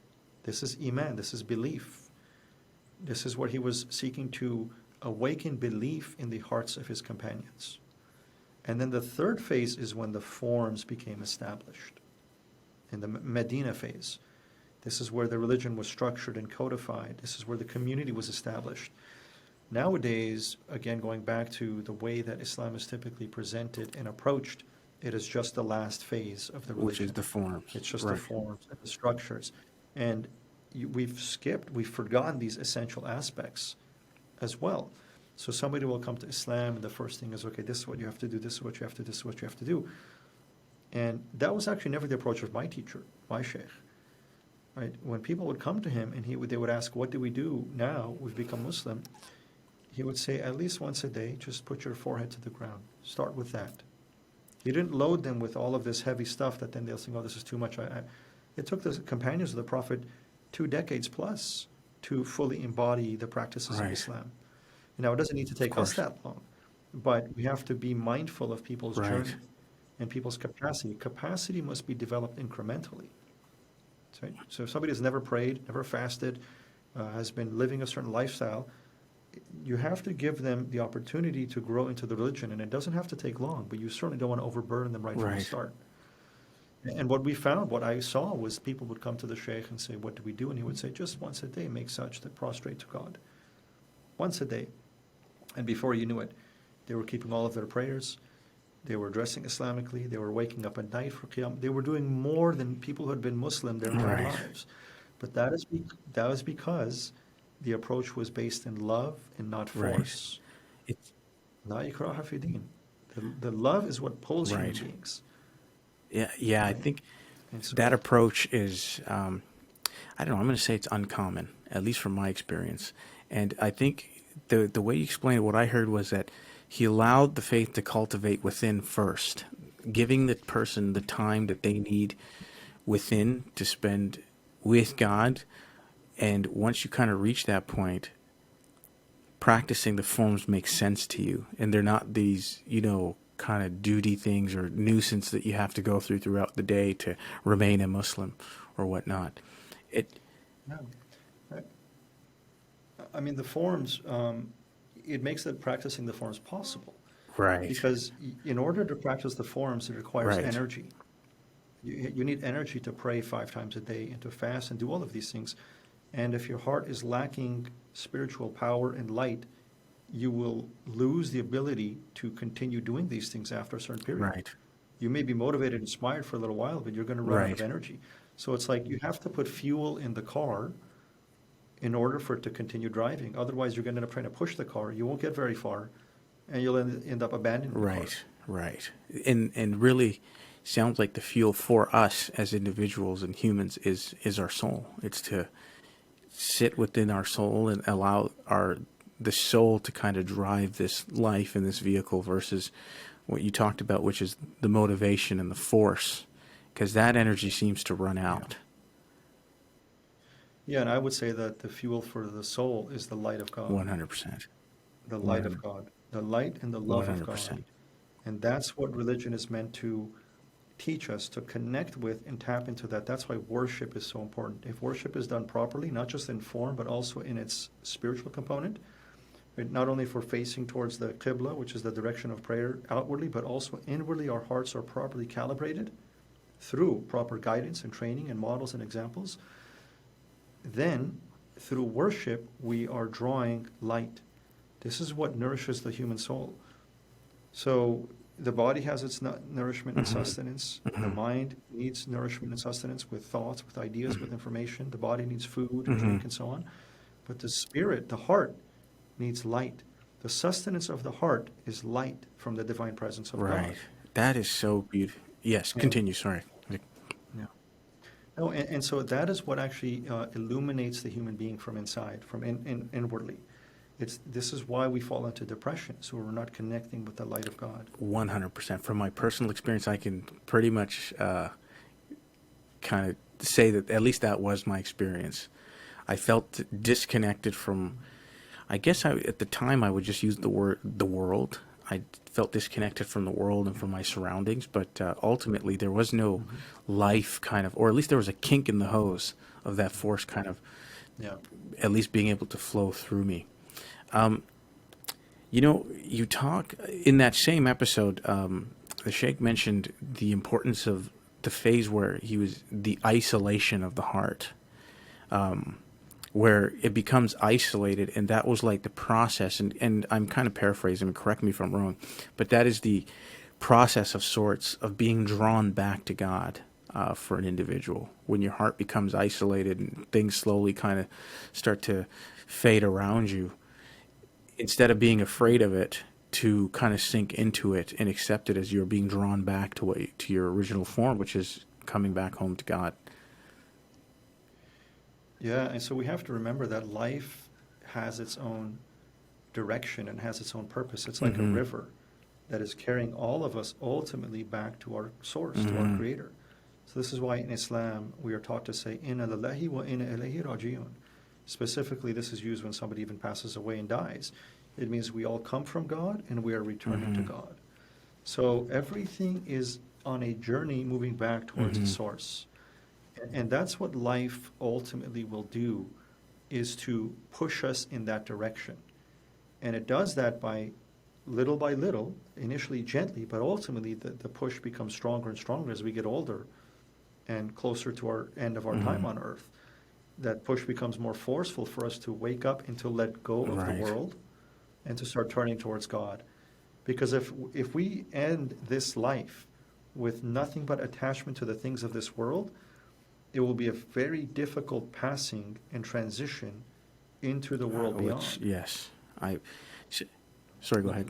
This is Iman. This is belief. This is what he was seeking to awaken belief in the hearts of his companions. And then the third phase is when the forms became established. In the Medina phase, this is where the religion was structured and codified. This is where the community was established. Nowadays, again, going back to the way that Islam is typically presented and approached, it is just the last phase of the religion. Which is the forms. It's just Right. the forms and the structures. And we've forgotten these essential aspects as well. So somebody will come to Islam, and the first thing is, okay, this is what you have to do, this is what you have to do, this is what you have to do. And that was actually never the approach of my teacher, my sheikh. Right? When people would come to him and they would ask, what do we do now? We've become Muslim. He would say, at least once a day, just put your forehead to the ground. Start with that. He didn't load them with all of this heavy stuff that then they'll think, oh, this is too much. It took the companions of the Prophet 2 decades plus to fully embody the practices Right. of Islam. Now, it doesn't need to take us that long, but we have to be mindful of people's Right. journey and people's capacity. Capacity must be developed incrementally. Right? So if somebody has never prayed, never fasted, has been living a certain lifestyle, you have to give them the opportunity to grow into the religion, and it doesn't have to take long, but you certainly don't want to overburden them right from the Right. start. And what we found, what I saw, was people would come to the sheikh and say, what do we do? And he would say, just once a day, make such that prostrate to God. Once a day. And before you knew it, they were keeping all of their prayers. They were dressing Islamically. They were waking up at night for Qiyam. They were doing more than people who had been Muslim their entire Right. lives. But that was because the approach was based in love and not Right. force. It's La ikraha fi din. The love is what pulls Right. human beings. yeah. I Right. think And so, that approach is, I don't know. I'm going to say it's uncommon, at least from my experience. And I think the way you explained it, what I heard was that he allowed the faith to cultivate within first, giving the person the time that they need within to spend with God. And once you kind of reach that point, practicing the forms makes sense to you, and they're not these, kind of duty things or nuisance that you have to go through throughout the day to remain a Muslim or whatnot. It yeah. I mean, the forms, it makes practicing the forms possible. Right. Because in order to practice the forms, it requires Right. energy. You need energy to pray 5 times a day and to fast and do all of these things. And if your heart is lacking spiritual power and light, you will lose the ability to continue doing these things after a certain period. Right. You may be motivated, inspired for a little while, but you're going to run out of Right. energy. So it's like you have to put fuel in the car in order for it to continue driving. Otherwise, you're going to end up trying to push the car. You won't get very far, and you'll end up abandoning the car. Right. Right. And really sounds like the fuel for us as individuals and humans is our soul. It's to sit within our soul and allow the soul to kind of drive this life in this vehicle versus what you talked about, which is the motivation and the force, because that energy seems to run out. Yeah, and I would say that the fuel for the soul is the light of God. 100%. The light of God. The light and the love of God. 100%. And that's what religion is meant to teach us, to connect with and tap into that. That's why worship is so important. If worship is done properly, not just in form, but also in its spiritual component, right? Not only for facing towards the Qibla, which is the direction of prayer outwardly, but also inwardly our hearts are properly calibrated through proper guidance and training and models and examples. Then, through worship, we are drawing light. This is what nourishes the human soul. So the body has its nourishment and sustenance. The mind needs nourishment and sustenance with thoughts, with ideas, with information. The body needs food and drink and so on. But the spirit, the heart, needs light. The sustenance of the heart is light from the divine presence of God. Right. That is so beautiful. Yes, continue. Sorry. Yeah. No, and so that is what actually illuminates the human being from inside, from inwardly. This is why we fall into depression, so we're not connecting with the light of God. 100%. From my personal experience, I can pretty much kind of say that at least that was my experience. I felt disconnected from, I guess at the time I would just use the word the world. I felt disconnected from the world and from my surroundings, but ultimately there was no life kind of, or at least there was a kink in the hose of that force kind of at least being able to flow through me. You talk in that same episode, the Sheikh mentioned the importance of the phase where he was the isolation of the heart, where it becomes isolated, and that was like the process. And I'm kind of paraphrasing, correct me if I'm wrong, but that is the process of sorts of being drawn back to God for an individual. When your heart becomes isolated and things slowly kind of start to fade around you, instead of being afraid of it, to kind of sink into it and accept it as you're being drawn back to your original form, which is coming back home to God. Yeah, and so we have to remember that life has its own direction and has its own purpose. It's like a river that is carrying all of us ultimately back to our source, to our Creator. So this is why in Islam we are taught to say, Inna lillahi wa inna ilayhi raji'un. Specifically, this is used when somebody even passes away and dies. It means we all come from God and we are returning to God. So everything is on a journey moving back towards the source. And that's what life ultimately will do, is to push us in that direction. And it does that by little, initially gently, but ultimately the push becomes stronger and stronger as we get older and closer to our end of our time on earth. That push becomes more forceful for us to wake up and to let go of the world and to start turning towards God. Because if we end this life with nothing but attachment to the things of this world, it will be a very difficult passing and transition into the world beyond. Yes. Sorry, go ahead.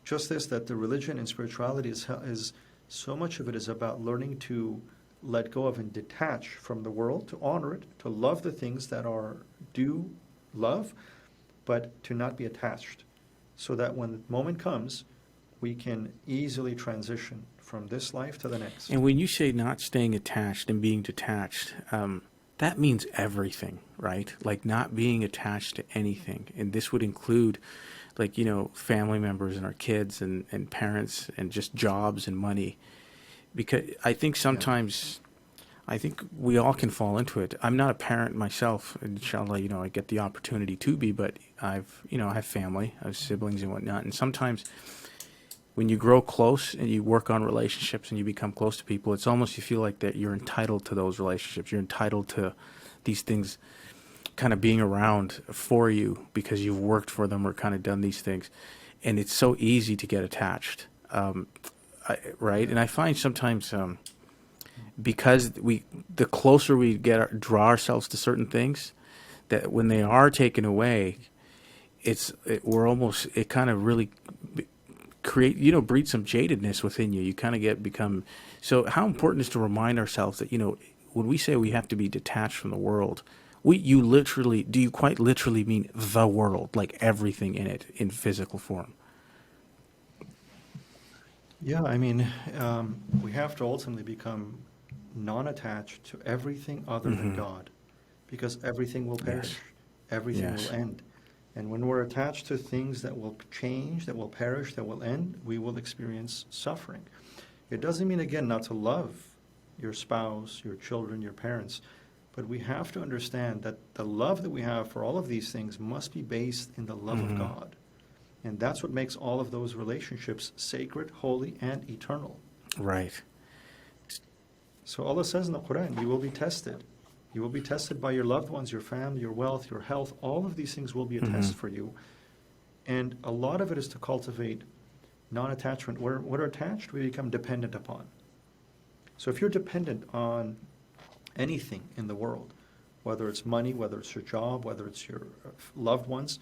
Just this, that the religion and spirituality is so much of it is about learning to let go of and detach from the world, to honor it, to love the things that are due love, but to not be attached, so that when the moment comes, we can easily transition from this life to the next. And when you say not staying attached and being detached, that means everything, right? Like not being attached to anything. And this would include, like, family members and our kids and parents and just jobs and money. Because I think sometimes, I think we all can fall into it. I'm not a parent myself. Inshallah, I get the opportunity to be, but I have family, I have siblings and whatnot. And sometimes when you grow close and you work on relationships and you become close to people, it's almost you feel like that you're entitled to those relationships. You're entitled to these things kind of being around for you because you've worked for them or kind of done these things. And it's so easy to get attached, right? And I find sometimes because the closer we draw ourselves to certain things, that when they are taken away, we're almost, it kind of really create, breed some jadedness within you. You kind of become, so how important is to remind ourselves that, when we say we have to be detached from the world, do you quite literally mean the world, like everything in it in physical form? Yeah, we have to ultimately become non-attached to everything other than Hmm. God, because everything will perish, Yes. everything will Yes. end. And when we're attached to things that will change, that will perish, that will end, we will experience suffering. It doesn't mean, again, not to love your spouse, your children, your parents, but we have to understand that the love that we have for all of these things must be based in the love of Hmm. God. And that's what makes all of those relationships sacred, holy, and eternal. Right. So Allah says in the Quran, you will be tested. You will be tested by your loved ones, your family, your wealth, your health. All of these things will be a Hmm. test for you. And a lot of it is to cultivate non-attachment. Where we're attached, we become dependent upon. So if you're dependent on anything in the world, whether it's money, whether it's your job, whether it's your loved ones,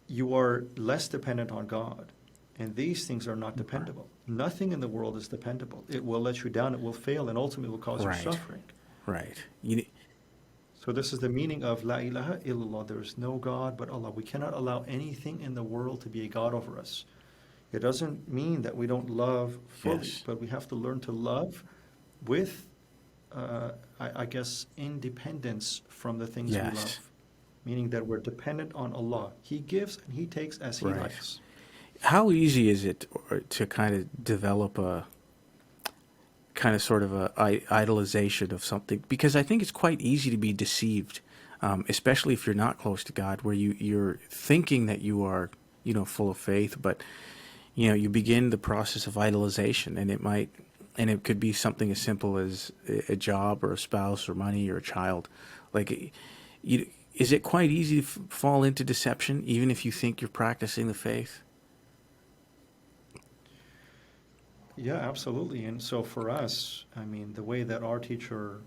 you are less dependent on God. And these things are not dependable. Nothing in the world is dependable. It will let you down, it will fail, and ultimately will cause you Right. suffering. Right. So this is the meaning of La ilaha illallah. There is no God but Allah. We cannot allow anything in the world to be a God over us. It doesn't mean that we don't love fully, Yes. but we have to learn to love with, I guess, independence from the things we love. Yes. Meaning that we're dependent on Allah. He gives and He takes as He Right. likes. How easy is it to kind of develop a kind of sort of idolization of something? Because I think it's quite easy to be deceived, especially if you're not close to God, where you're thinking that you are, full of faith, but you begin the process of idolization, and it could be something as simple as a job or a spouse or money or a child. Like, is it quite easy to fall into deception, even if you think you're practicing the faith? Yeah, absolutely. And so for us, the way that our teacher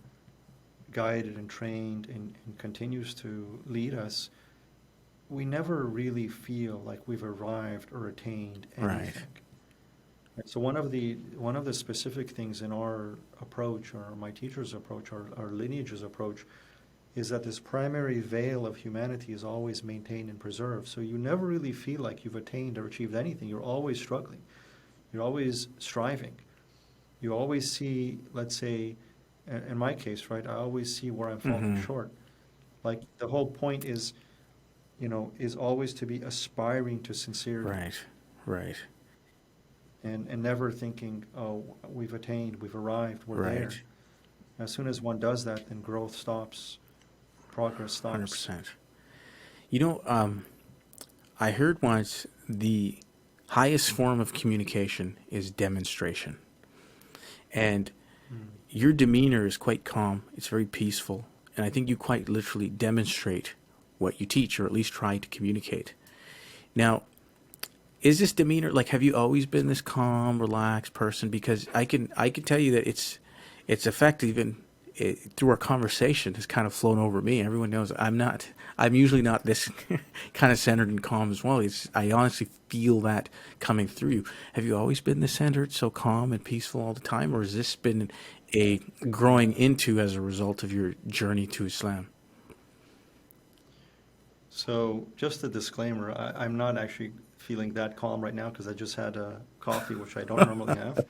guided and trained and continues to lead us, we never really feel like we've arrived or attained Right. anything. Right, so one of the specific things in our approach, or my teacher's approach, or our lineage's approach, is that this primary veil of humanity is always maintained and preserved. So you never really feel like you've attained or achieved anything. You're always struggling. You're always striving. You always see, let's say, in my case, right, I always see where I'm falling Hmm. short. Like the whole point is always to be aspiring to sincerity Right. Right. and never thinking, oh, we've attained, we've arrived, we're there. Right. As soon as one does that, then growth stops, progress stops. 100%. You know, I heard once the highest form of communication is demonstration. And Mm. your demeanor is quite calm, it's very peaceful. And I think you quite literally demonstrate what you teach, or at least try to communicate. Now, is this demeanor, like, have you always been this calm, relaxed person? Because I can tell you that it's effective, and through our conversation has kind of flown over me. Everyone knows I'm usually not this kind of centered and calm as well. I honestly feel that coming through you. Have you always been this centered, so calm and peaceful all the time, or has this been a growing Yeah. into as a result of your journey to Islam? So just a disclaimer, I'm not actually feeling that calm right now because I just had a coffee, which I don't normally have.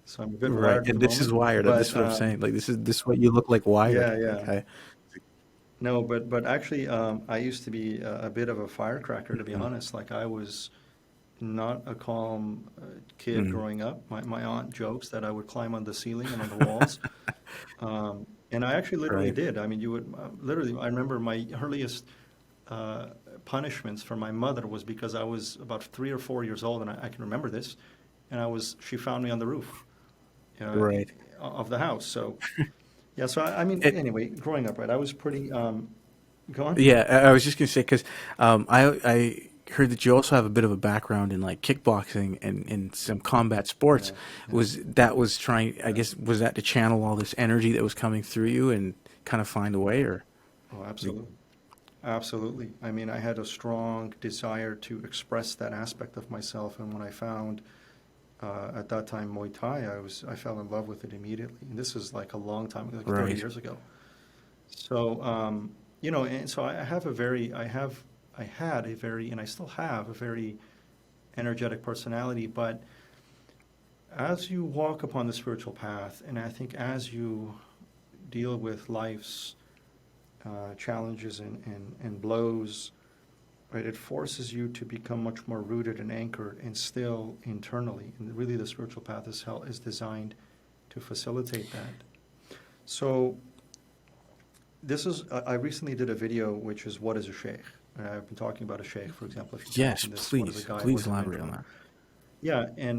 So I'm a bit Right, wired at the and this is moment. wired. This is But what I'm saying. Like, this is what you look like wired. yeah, yeah. Okay. No, but actually, I used to be a bit of a firecracker, to be Hmm. honest. Like I was not a calm kid Hmm. growing up. My aunt jokes that I would climb on the ceiling and on the walls. And I actually literally Right. did. You would literally, I remember my earliest uh, punishments for my mother was because I was about 3 or 4 years old, and I can remember this. And she found me on the roof uh, Right. of the house. So yeah, so I mean, It, anyway, growing up, right, I was pretty. Go on. yeah, I was just gonna say because I heard that you also have a bit of a background in like kickboxing and some combat sports. Yeah, yeah, Was trying? I yeah. guess was that to channel all this energy that was coming through you and kind of find a way, or Oh, absolutely. Absolutely. I mean, I had a strong desire to express that aspect of myself, and when I found at that time Muay Thai, I fell in love with it immediately. And this is like a long time ago, like 30 right? years ago. So, and so I had a very, and I still have a very energetic personality. But as you walk upon the spiritual path, and I think as you deal with life's challenges and blows, right, it forces you to become much more rooted and anchored and still internally. And really, the spiritual path is designed to facilitate that. So, I recently did a video which is what is a sheikh? And I've been talking about a sheikh, for example, a few times Yes, in this. What is a please, guide? What please is a elaborate on mentor? that. Yeah,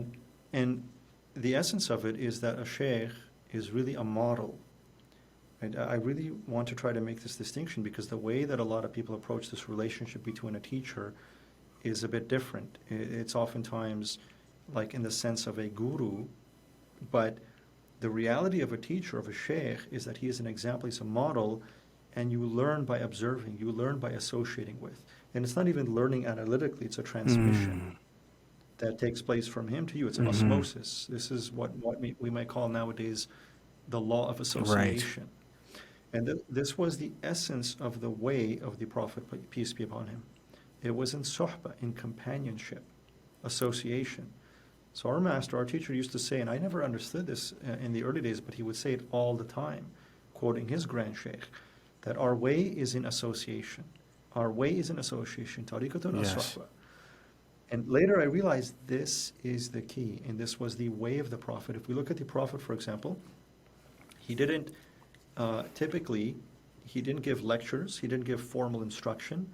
and the essence of it is that a sheikh is really a model. And I really want to try to make this distinction because the way that a lot of people approach this relationship between a teacher is a bit different. It's oftentimes like in the sense of a guru, but the reality of a teacher, of a sheikh, is that he is an example, he's a model, and you learn by observing, you learn by associating with. And it's not even learning analytically, it's a transmission Mm, that takes place from him to you. It's hmm. osmosis. This is what we might call nowadays the law of Right. association. And this was the essence of the way of the Prophet, peace be upon him. It was in suhbah, in companionship, association. So our master, our teacher used to say, and I never understood this in the early days, but he would say it all the time, quoting his grand sheikh, that our way is in association. Our way is in association, tariqatun Yes. as-suhbah. And later I realized this is the key, and this was the way of the Prophet. If we look at the Prophet, for example, he didn't typically, he didn't give lectures, he didn't give formal instruction.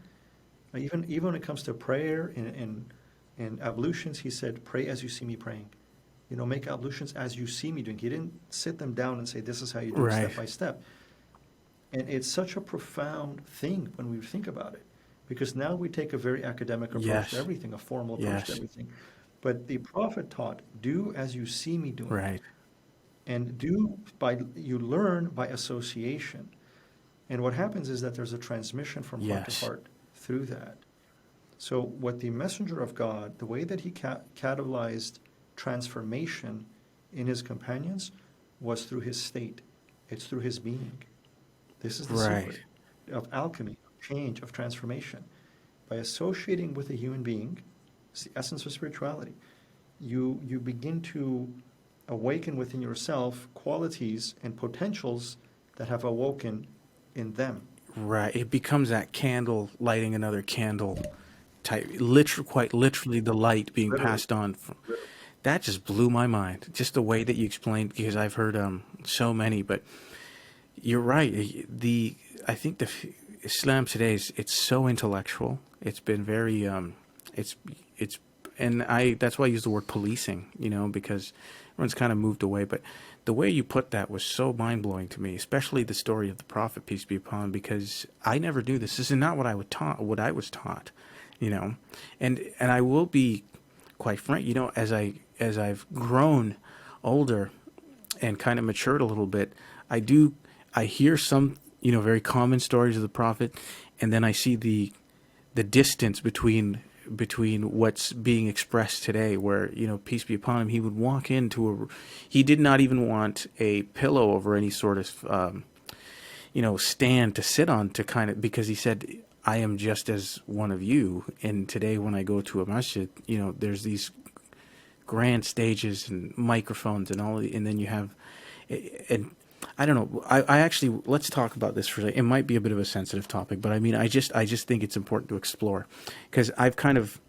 Even when it comes to prayer and ablutions, he said, pray as you see me praying. Make ablutions as you see me doing. He didn't sit them down and say, this is how you do it Right. step by step. And it's such a profound thing when we think about it, because now we take a very academic approach to Yes. everything, a formal approach to Yes. everything. But the Prophet taught, do as you see me doing. Right. And you learn by association. And what happens is that there's a transmission from heart to Yes. heart through that. So what the messenger of God, the way that he catalyzed transformation in his companions was through his state. It's through his being. This is the Right. secret of alchemy, of change, of transformation. By associating with a human being, it's the essence of spirituality. You begin to awaken within yourself qualities and potentials that have awoken in them. Right. It becomes that candle lighting another candle type, quite literally the light being Literally. passed on. That just blew my mind. Just the way that you explained, because I've heard so many, but you're right. I think Islam today it's so intellectual. It's been very it's it's and I that's why I use the word policing, because everyone's kind of moved away. But the way you put that was so mind blowing to me, especially the story of the Prophet, peace be upon him, because I never knew this. This is not what I was taught, you know, and I will be quite frank, as I've grown older and kind of matured a little bit, I hear some, very common stories of the Prophet, and then I see the distance between what's being expressed today, where, peace be upon him, he did not even want a pillow over any sort of stand to sit on, to kind of, because he said, I am just as one of you. And today when I go to a masjid, there's these grand stages and microphones and and then you have, and I don't know. I actually, let's talk about this for a second. It might be a bit of a sensitive topic, but I mean, I just think it's important to explore, because I've kind of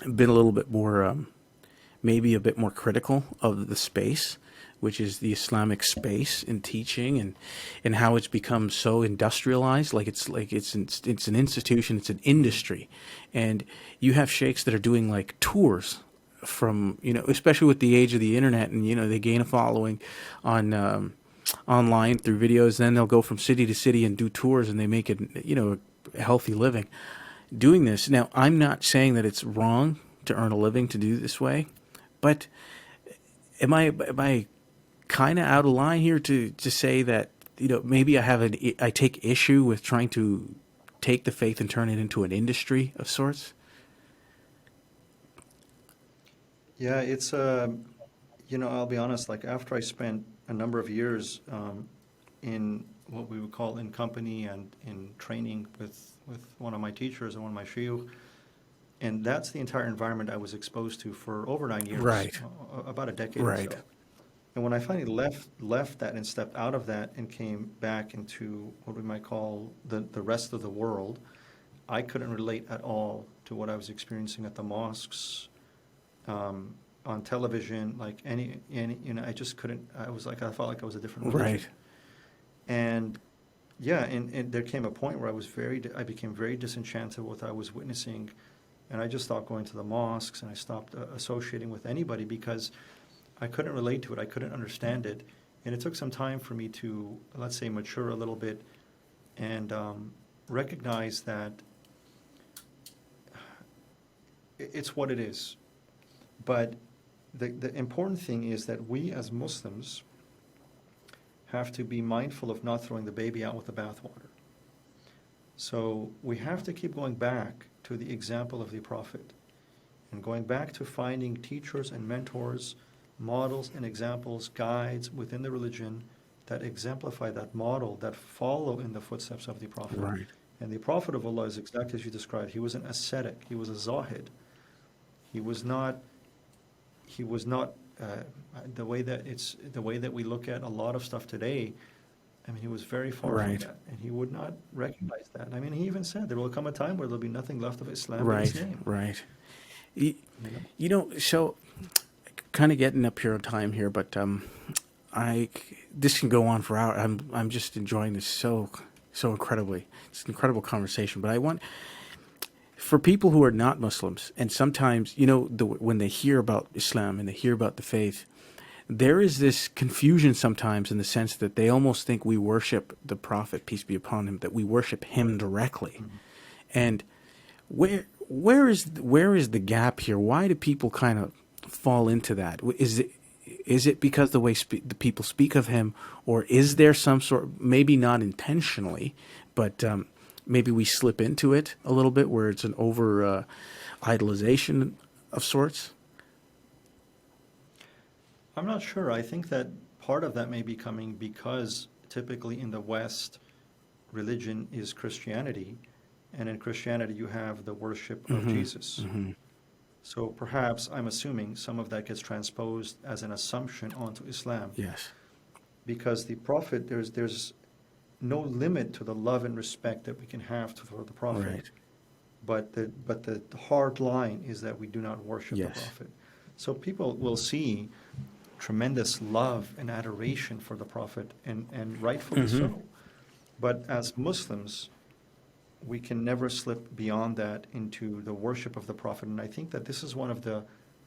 been a little bit more, maybe a bit more critical of the space which is the Islamic space in teaching, and how it's become so industrialized, it's an institution, it's an industry. And you have sheikhs that are doing like tours from, especially with the age of the internet, and they gain a following on online through videos. Then they'll go from city to city and do tours, and they make it, a healthy living doing this. Now, I'm not saying that it's wrong to earn a living to do this way, but am I kind of out of line here to say that, maybe I take issue with trying to take the faith and turn it into an industry of sorts? Yeah, it's I'll be honest, like after I spent a number of years in what we would call in company and in training with one of my teachers and one of my shuyukh, and that's the entire environment I was exposed to for over 9 years, Right. about a decade or Right. so. And when I finally left that and stepped out of that and came back into what we might call the rest of the world, I couldn't relate at all to what I was experiencing at the mosques, on television, like any, I just couldn't. I felt like I was a different religion. Right. And yeah, and there came a point where I became very disenchanted with what I was witnessing, and I just stopped going to the mosques, and I stopped associating with anybody because I couldn't relate to it. I couldn't understand it. And it took some time for me to, let's say, mature a little bit and recognize that it's what it is. But the important thing is that we as Muslims have to be mindful of not throwing the baby out with the bathwater. So we have to keep going back to the example of the Prophet and going back to finding teachers and mentors, models and examples, guides within the religion that exemplify that model, that follow in the footsteps of the Prophet. Right. And the Prophet of Allah is exactly as you described. He was an ascetic. He was a zahid. He was not the way that we look at a lot of stuff today. I mean, he was very far Right. from that, and he would not recognize that. I mean, he even said there will come a time where there'll be nothing left of Islam but Right. its name. Right. You know? So kind of getting up here on time here, but I this can go on for hours. I'm just enjoying this so incredibly. It's an incredible conversation. But I want, for people who are not Muslims, and sometimes when they hear about Islam and they hear about the faith, there is this confusion sometimes in the sense that they almost think we worship the Prophet, peace be upon him, that we worship him directly, and where is the gap here? Why do people kind of fall into that? Is it because the way the people speak of him, or is there some sort, maybe not intentionally, but maybe we slip into it a little bit, where it's an over idolization of sorts? I'm not sure. I think that part of that may be coming because typically in the West, religion is Christianity, and in Christianity you have the worship of Jesus. Mm-hmm. So perhaps, I'm assuming, some of that gets transposed as an assumption onto Islam. Yes. Because the Prophet, there's no limit to the love and respect that we can have for the Prophet. Right. But the hard line is that we do not worship the Yes. Prophet. So people will see tremendous love and adoration for the Prophet, and rightfully Mm-hmm. so. But as Muslims, we can never slip beyond that into the worship of the Prophet. And I think that this is one of the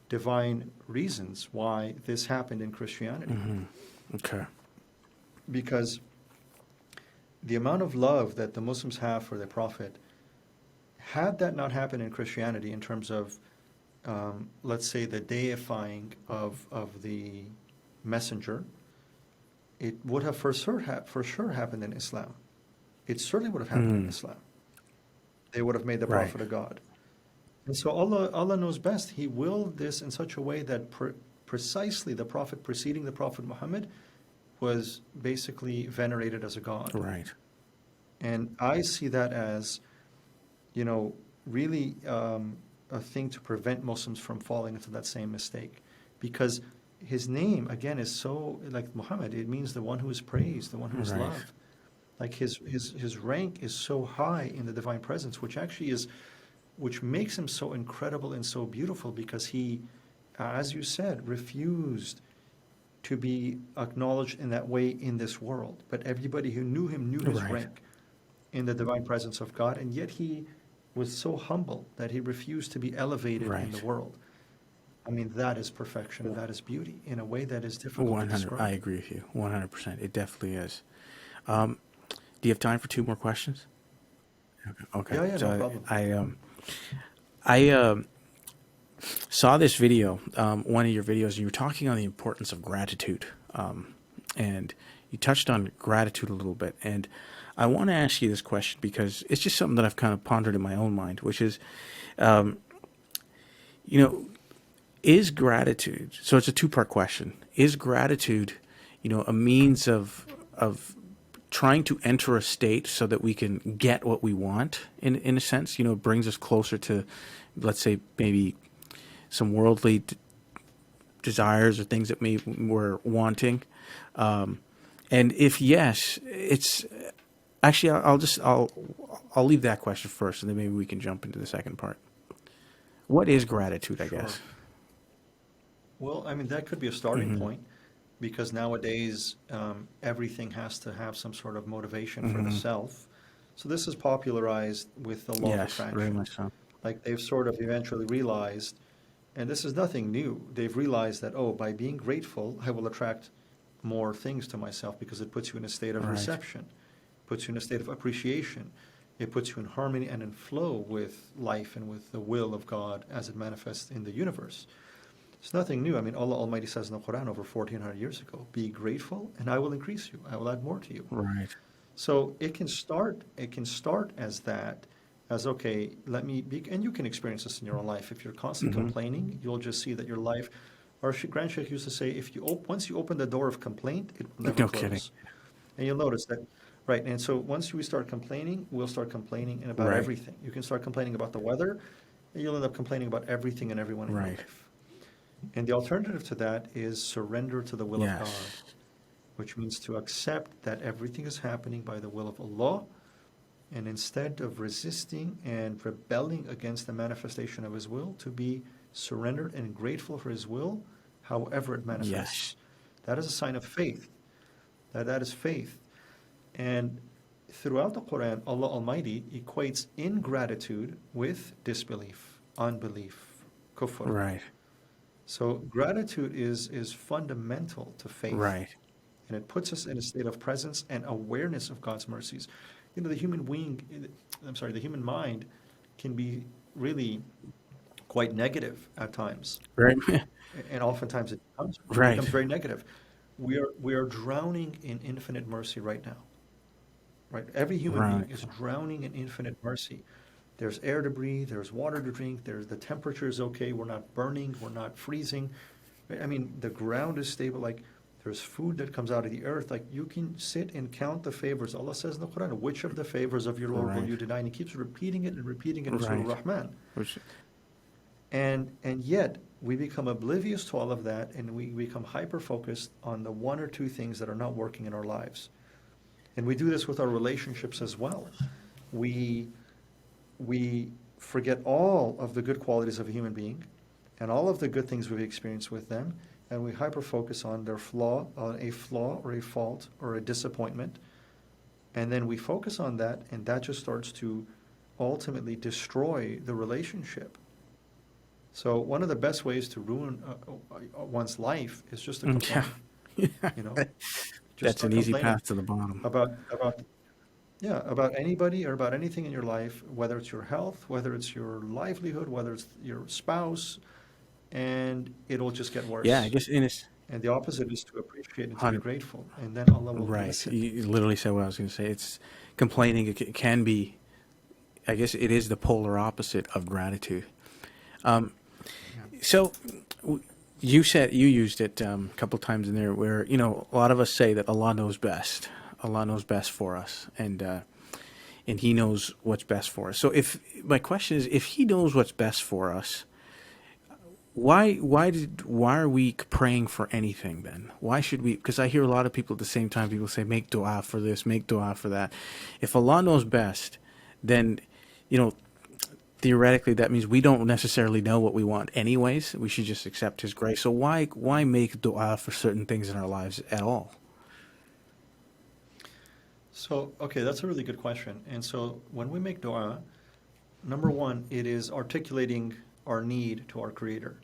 divine reasons why this happened in Christianity. Mm-hmm. Okay. Because the amount of love that the Muslims have for the Prophet, had that not happened in Christianity in terms of, let's say, the deifying of the messenger, it would have for sure happened in Islam. It certainly would have happened in Islam. They would have made the Right. Prophet a god. And so Allah knows best. He willed this in such a way that precisely the Prophet preceding the Prophet Muhammad was basically venerated as a god. Right. And I see that as, really a thing to prevent Muslims from falling into that same mistake. Because his name, again, is so, like Muhammad, it means the one who is praised, the one who is Right. loved. Like his rank is so high in the divine presence, which makes him so incredible and so beautiful, because he, as you said, refused to be acknowledged in that way in this world. But everybody who knew him knew his Right. rank in the divine presence of God, and yet he was so humble that he refused to be elevated in the Right. world. I mean, that is perfection and that is beauty in a way that is difficult to 100. I describe. agree with you. 100%. It definitely is. Um, do you have time for two more questions? Okay. Okay. Yeah, yeah, no So problem. I saw this video, one of your videos, and you were talking on the importance of gratitude, and you touched on gratitude a little bit. And I want to ask you this question because it's just something that I've kind of pondered in my own mind, which is, you know, is gratitude? So it's a two-part question. Is gratitude, a means of trying to enter a state so that we can get what we want in a sense? It brings us closer to, let's say, maybe some worldly desires or things that we're wanting. And if yes, it's actually I'll leave that question first, and then maybe we can jump into the second part. What is gratitude? I Sure. guess. Well, I mean, that could be a starting Hmm. point because nowadays everything has to have some sort of motivation for the Hmm. self. So this is popularized with the law of Yes, very attraction. much so. Like they've sort of eventually realized, and this is nothing new, they've realized that, oh, by being grateful, I will attract more things to myself because it puts you in a state of Right. reception, puts you in a state of appreciation. It puts you in harmony and in flow with life and with the will of God as it manifests in the universe. It's nothing new. I mean, Allah Almighty says in the Quran over 1400 years ago, be grateful and I will increase you. I will add more to you. Right. So it can start as that, as okay, let me be, and you can experience this in your own life. If you're constantly Hmm. complaining, you'll just see that your life, our Grand Sheikh used to say, if you once you open the door of complaint, it will never No kidding. close. And you'll notice that, right? And so once we start complaining, we'll start complaining in about Right. everything. You can start complaining about the weather, and you'll end up complaining about everything and everyone in your Right. life. And the alternative to that is surrender to the will of God, Yes. which means to accept that everything is happening by the will of Allah, and instead of resisting and rebelling against the manifestation of His will, to be surrendered and grateful for His will, however it Yes. manifests. That is a sign of faith. That is faith. And throughout the Quran, Allah Almighty equates ingratitude with disbelief, unbelief, kufr. Right. So gratitude is fundamental to faith, Right. and it puts us in a state of presence and awareness of God's mercies. The human the human mind can be really quite negative at times, Right. and oftentimes it Right. becomes very negative. We are drowning in infinite mercy right now, right? Every human being Right. is drowning in infinite mercy. There's air to breathe, there's water to drink, there's the temperature is okay, we're not burning, we're not freezing. I mean, the ground is stable, like there's food that comes out of the earth. Like you can sit and count the favors. Allah says in the Quran, which of the favors of your Lord will Right. you deny? And He keeps repeating it and repeating it in Surah Right. Rahman. Which. And yet we become oblivious to all of that, and we become hyper focused on the one or two things that are not working in our lives. And we do this with our relationships as well. We we forget all of the good qualities of a human being and all of the good things we've experienced with them, and we hyper focus on their flaw, on a flaw or a fault or a disappointment, and then we focus on that, and that just starts to ultimately destroy the relationship. So one of the best ways to ruin one's life is just to Yeah. complain. Yeah. You know, just That's start an easy complaining path to the bottom. about yeah, about anybody or about anything in your life, whether it's your health, whether it's your livelihood, whether it's your spouse, and it'll just get Yeah, I worse. guess in a And the opposite is to appreciate and to be 100. grateful, and then Allah will Right. bless it. You literally said what I was going to say. It's complaining. It can be. I guess it is the polar opposite of gratitude. Um, Yeah. so you said you used it a couple times in there, where a lot of us say that Allah knows best. Allah knows best for us, and He knows what's best for us. So if my question is, if He knows what's best for us, why are we praying for anything then? Why should we? Because I hear a lot of people at the same time. People say, make dua for this, make dua for that. If Allah knows best, then you know theoretically that means we don't necessarily know what we want anyways. We should just accept his grace. So why make dua for certain things in our lives at all? So, okay, that's a really good question. And so when we make dua, number one, it is articulating our need to our Creator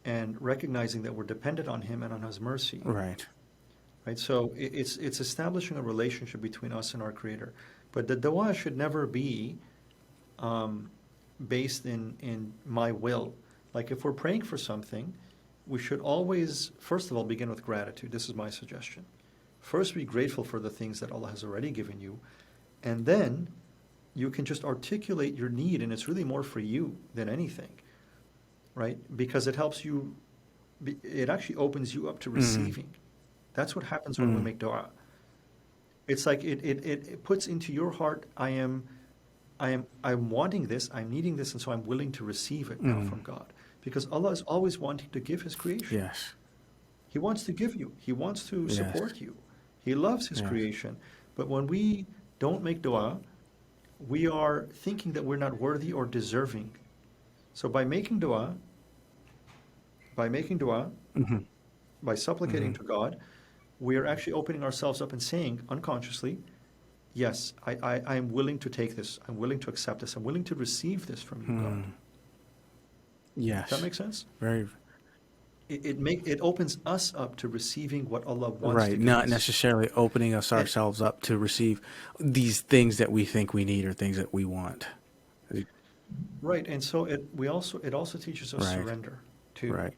and recognizing that we're dependent on Him and on His mercy, Right. right? So it's establishing a relationship between us and our Creator. But the dua should never be um, based in my will. Like if we're praying for something, we should always, first of all, begin with gratitude. This is my suggestion. First, be grateful for the things that Allah has already given you, and then you can just articulate your need, and it's really more for you than anything, right? Because it helps you, it actually opens you up to Mm. receiving. That's what happens when we Mm. make dua. It's like it puts into your heart, I'm wanting this, I'm needing this, and so I'm willing to receive it now Mm. from God. Because Allah is always wanting to give His creation. Yes. He wants to give you. He wants to Yes. support you. He loves His Yes. creation. But when we don't make dua, we are thinking that we're not worthy or deserving. So by making dua, Hmm. by supplicating Hmm. to God, we are actually opening ourselves up and saying unconsciously, yes, I'm willing to take this. I'm willing to accept this. I'm willing to receive this from you, God. Hmm. Does that Yes. make sense? Very It opens us up to receiving what Allah wants to right. give Not us. necessarily opening us And ourselves up to receive these things that we think we need or things that we want. right, and so it also teaches us Right. surrender too, Right.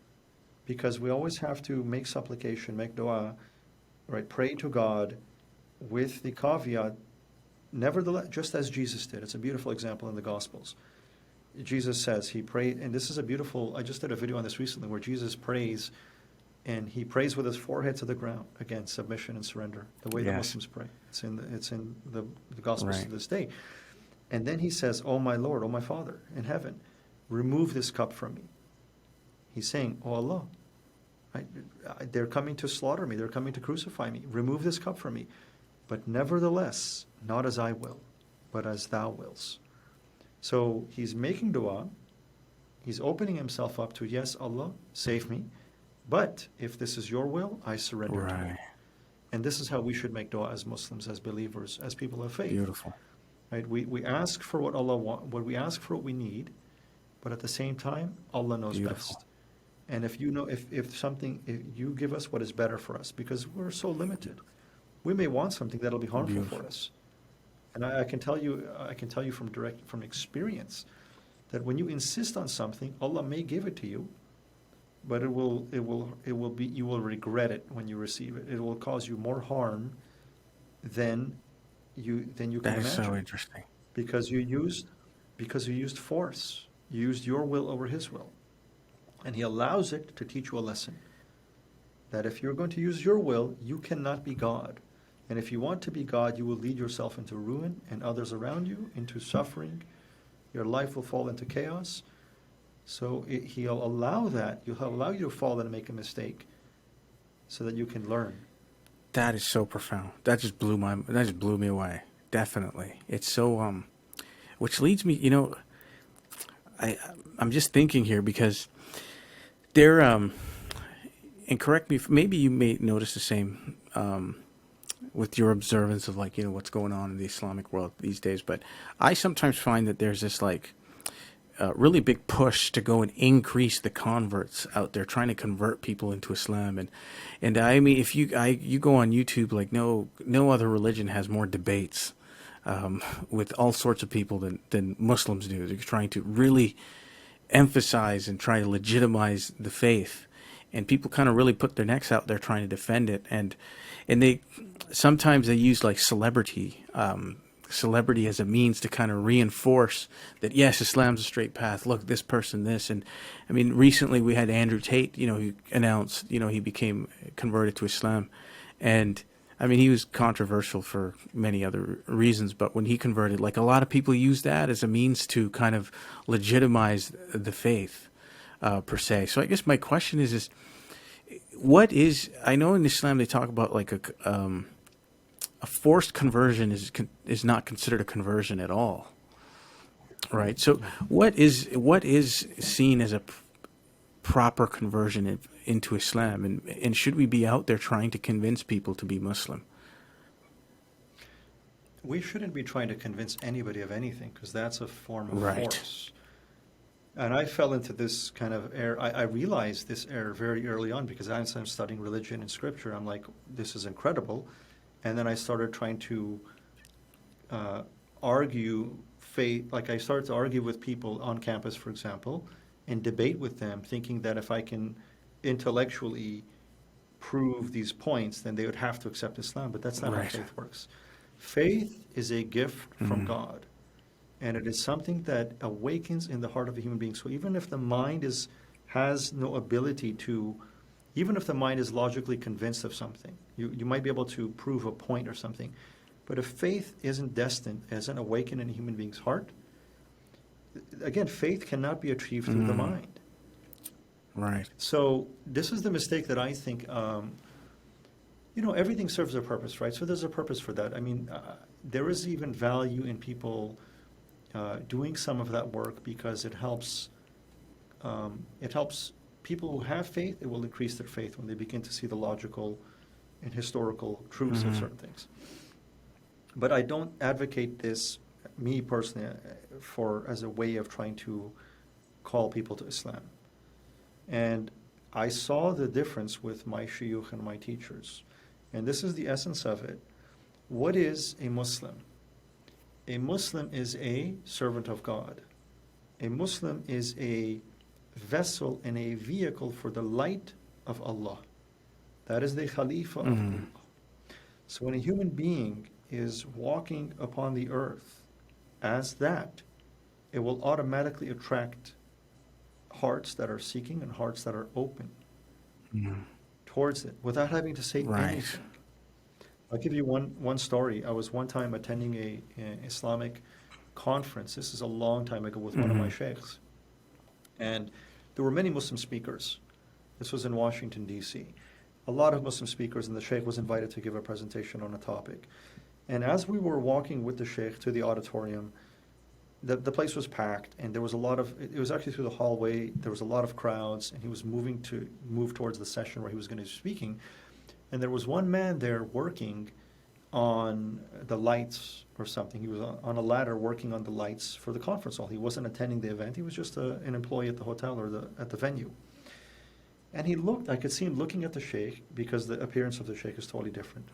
because we always have to make supplication, make dua, right? Pray to God with the caveat, nevertheless, just as Jesus did. It's a beautiful example in the Gospels. Jesus says he prayed, and this is a beautiful, I just did a video on this recently where Jesus prays, and he prays with his forehead to the ground. Again, submission and surrender, the way the Yes. Muslims pray. It's in the Gospels to Right. this day. And then he says, "Oh my Lord, oh my Father in heaven, remove this cup from me." He's saying, "Oh Allah, right? They're coming to slaughter me. They're coming to crucify me. Remove this cup from me. But nevertheless, not as I will, but as thou wills." So he's making dua. He's opening himself up to, yes, Allah, save me. But if this is your will, I surrender to it. Right. And this is how we should make dua as Muslims, as believers, as people of faith. Beautiful. Right? We ask for what Allah wants, we ask for what we need, but at the same time, Allah knows Beautiful. best. And if you know, if you give us what is better for us, because we're so limited, we may want something that'll be harmful Beautiful. for us. And I can tell you from experience that when you insist on something, Allah may give it to you, but it will be, you will regret it when you receive it. It will cause you more harm than you can That is so imagine, interesting. because you used force. You used your will over His will. And He allows it to teach you a lesson. That if you're going to use your will, you cannot be God. And if you want to be God, you will lead yourself into ruin and others around you into suffering. Your life will fall into chaos. So He'll allow that. He'll allow you to fall and make a mistake so that you can learn. That is so profound. That just blew me away. Definitely. It's so which leads me, I'm just thinking here because there and correct me if maybe you may notice the same with your observance of what's going on in the Islamic world these days, but I sometimes find that there's this really big push to go and increase the converts out there, trying to convert people into Islam, and I mean, if you go on YouTube, like no other religion has more debates with all sorts of people than Muslims do. They're trying to really emphasize and try to legitimize the faith, and people kind of really put their necks out there trying to defend it, and they sometimes they use celebrity as a means to kind of reinforce that yes, Islam's a straight path. Look, this person, this, and I mean, recently we had Andrew Tate, who announced, he became converted to Islam, and I mean, he was controversial for many other reasons, but when he converted, a lot of people use that as a means to kind of legitimize the faith, per se. So I guess my question is what is, I know in Islam they talk about a forced conversion is not considered a conversion at all. Right. So what is seen as a proper conversion into Islam, and should we be out there trying to convince people to be Muslim? We shouldn't be trying to convince anybody of anything because that's a form of Right. force. And I fell into this kind of error. I realized this error very early on because as I'm studying religion and scripture, I'm like, this is incredible. And then I started trying to argue faith. Like I started to argue with people on campus, for example, and debate with them, thinking that if I can intellectually prove these points, then they would have to accept Islam. But that's not how Right. faith works. Faith is a gift from Mhm. God. And it is something that awakens in the heart of a human being. So even if the mind has no ability to, even if the mind is logically convinced of something, you might be able to prove a point or something. But if faith isn't destined, isn't awakened in a human being's heart, again, faith cannot be achieved through the mind. Right. So this is the mistake that I think, everything serves a purpose, right? So there's a purpose for that. I mean, there is even value in people doing some of that work because it helps people who have faith. It will increase their faith when they begin to see the logical and historical truths of certain things. But I don't advocate this, me personally, as a way of trying to call people to Islam. And I saw the difference with my shuyukh and my teachers. And this is the essence of it. What is a Muslim? A Muslim is a servant of God. A Muslim is a vessel and a vehicle for the light of Allah. That is the Khalifa of Allah. So when a human being is walking upon the earth as that, it will automatically attract hearts that are seeking and hearts that are open towards it without having to say Right. anything. I'll give you one story. I was one time attending an Islamic conference. This is a long time ago with one of my sheikhs. And there were many Muslim speakers. This was in Washington, D.C. A lot of Muslim speakers, and the sheikh was invited to give a presentation on a topic. And as we were walking with the sheikh to the auditorium, the place was packed, and there was it was actually through the hallway, there was a lot of crowds, and he was move towards the session where he was going to be speaking. And there was one man there working on the lights or something. He was on a ladder working on the lights for the conference hall. He wasn't attending the event. He was just an employee at the hotel or at the venue. And I could see him looking at the sheikh because the appearance of the sheikh is totally different.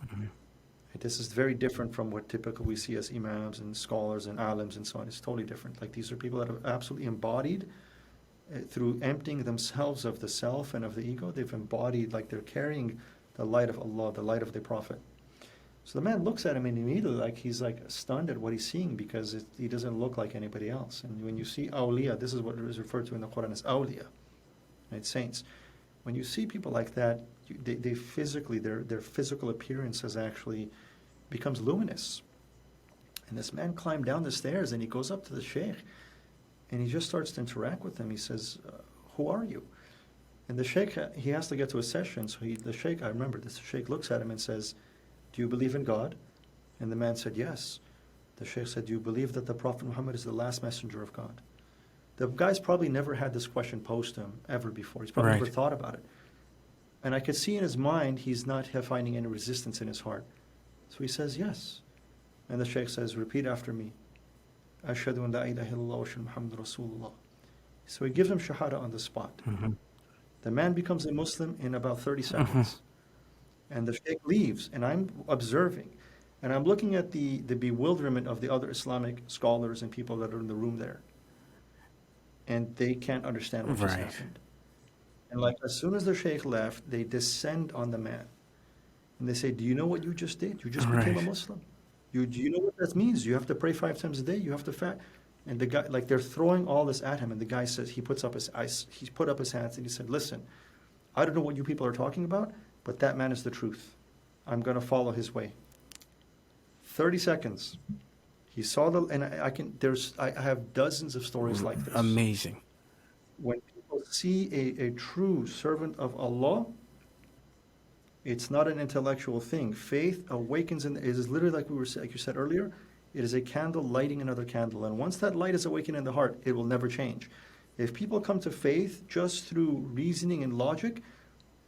This is very different from what typically we see as imams and scholars and alims and so on. It's totally different. Like these are people that have absolutely embodied through emptying themselves of the self and of the ego. They've embodied, like they're carrying the light of Allah, the light of the Prophet. So the man looks at him and immediately he's stunned at what he's seeing because he doesn't look like anybody else. And when you see awliya, this is what is referred to in the Quran as awliya, right? Saints. When you see people like that, they physically, their physical appearance actually becomes luminous. And this man climbed down the stairs and he goes up to the sheikh and he just starts to interact with him. He says, who are you? And the sheikh, he has to get to a session. So I remember this, the sheikh looks at him and says, do you believe in God? And the man said, yes. The sheikh said, do you believe that the Prophet Muhammad is the last messenger of God? The guy's probably never had this question posed to him ever before. He's probably never thought about it. And I could see in his mind, he's not finding any resistance in his heart. So he says, yes. And the sheikh says, repeat after me. Ashhadu an la ilaha illallah wa ashhadu Muhammadan Rasulullah. So he gives him shahada on the spot. The man becomes a Muslim in about 30 seconds. And the sheikh leaves, and I'm observing. And I'm looking at the bewilderment of the other Islamic scholars and people that are in the room there. And they can't understand what just happened. And as soon as the sheikh left, they descend on the man. And they say, do you know what you just did? You just became a Muslim. Do you know what that means? You have to pray 5 times a day. You have to fast. And the guy, they're throwing all this at him. And the guy says, he put up his hands and he said, listen, I don't know what you people are talking about, but that man is the truth. I'm going to follow his way. 30 seconds. He saw and I have dozens of stories like this. Amazing. When people see a true servant of Allah, it's not an intellectual thing. Faith awakens, and it is literally like you said earlier, It is a candle lighting another candle. And once that light is awakened in the heart, it will never change. If people come to faith just through reasoning and logic,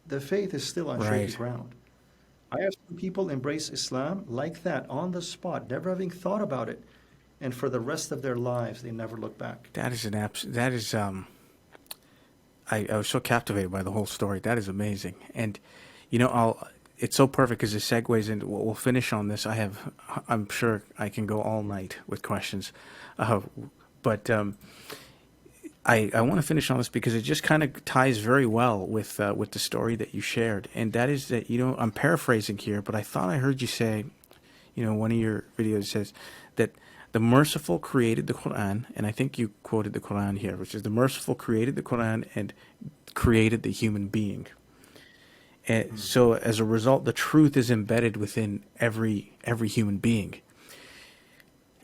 the faith is still on shaky Right. ground. I have seen people embrace Islam like that on the spot, never having thought about it. And for the rest of their lives, they never look back. That is that is I was so captivated by the whole story. That is amazing. And it's so perfect because it segues into we'll finish on this. I'm sure I can go all night with questions. But I want to finish on this because it just kind of ties very well with the story that you shared. And that is that, I'm paraphrasing here, but I thought I heard you say, one of your videos says that the merciful created the Quran, and I think you quoted the Quran here, which is the merciful created the Quran and created the human being. And so as a result, the truth is embedded within every human being.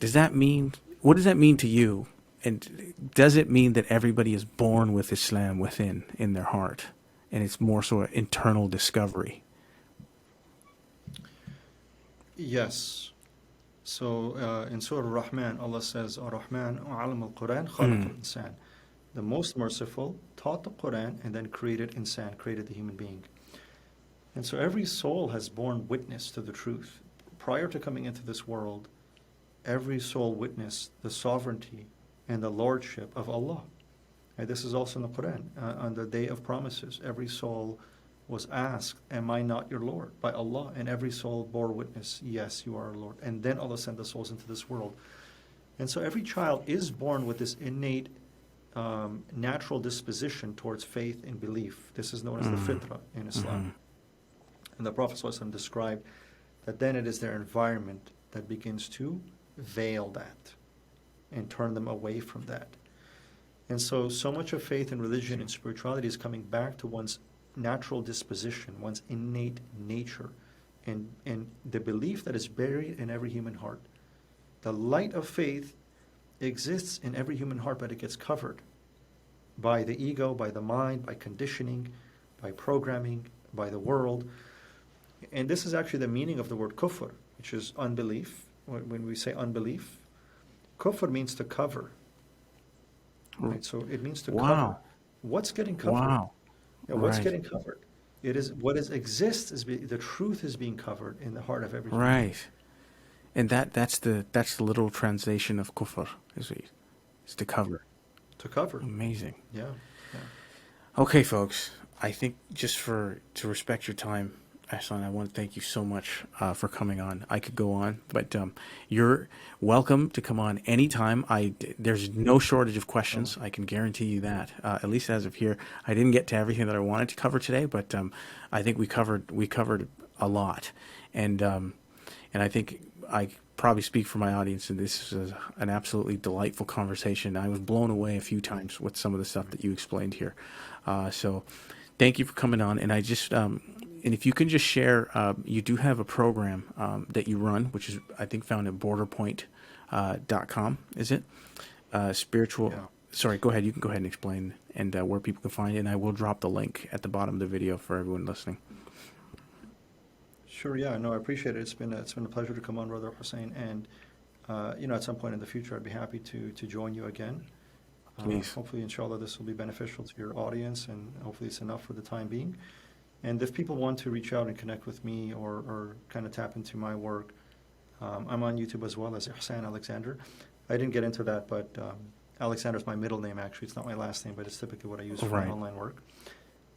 What does that mean to you? And does it mean that everybody is born with Islam within in their heart, and it's more so an internal discovery? Yes. So in Surah Ar-Rahman, Allah says, Ar-Rahman a'alam al-Quran khalaq al-insan. The most merciful taught the Quran and then created insan, created the human being. And so every soul has borne witness to the truth. Prior to coming into this world, every soul witnessed the sovereignty and the lordship of Allah. And this is also in the Quran. On the day of promises, every soul was asked, am I not your Lord? By Allah. And every soul bore witness, yes, you are our Lord. And then Allah sent the souls into this world. And so every child is born with this innate natural disposition towards faith and belief. This is known as the fitrah in Islam. And the Prophet ﷺ described that then it is their environment that begins to veil that and turn them away from that. And so much of faith and religion and spirituality is coming back to one's natural disposition, one's innate nature, and the belief that is buried in every human heart. The light of faith exists in every human heart, but it gets covered by the ego, by the mind, by conditioning, by programming, by the world. And this is actually the meaning of the word kufr, which is unbelief. When we say unbelief, kufr means to cover. Right? So it means to cover. What's getting covered? Wow. Yeah, what's Right. getting covered? It is what exists is the truth is being covered in the heart of every human. Right. And that's the literal translation of kufr, is to cover. To cover. Amazing. Yeah. Yeah. Okay, folks. I think just to respect your time, Ihsan, I want to thank you so much for coming on. I could go on, but you're welcome to come on anytime. There's no shortage of questions. I can guarantee you that. At least as of here, I didn't get to everything that I wanted to cover today, but I think we covered a lot, and I think I probably speak for my audience, and this is an absolutely delightful conversation. I was blown away a few times with some of the stuff that you explained here. So thank you for coming on, and I just. And if you can just share, you do have a program that you run, which is, I think, found at borderpoint.com, is it? Spiritual. Yeah. Sorry, go ahead. You can go ahead and explain and where people can find it. And I will drop the link at the bottom of the video for everyone listening. Sure. Yeah. No, I appreciate it. It's been a pleasure to come on, Brother Hussein. And at some point in the future, I'd be happy to join you again. Please. Hopefully, inshallah, this will be beneficial to your audience, and hopefully, it's enough for the time being. And if people want to reach out and connect with me or kind of tap into my work, I'm on YouTube as well as Ihsan Alexander. I didn't get into that, but Alexander is my middle name, actually. It's not my last name, but it's typically what I use for my online work.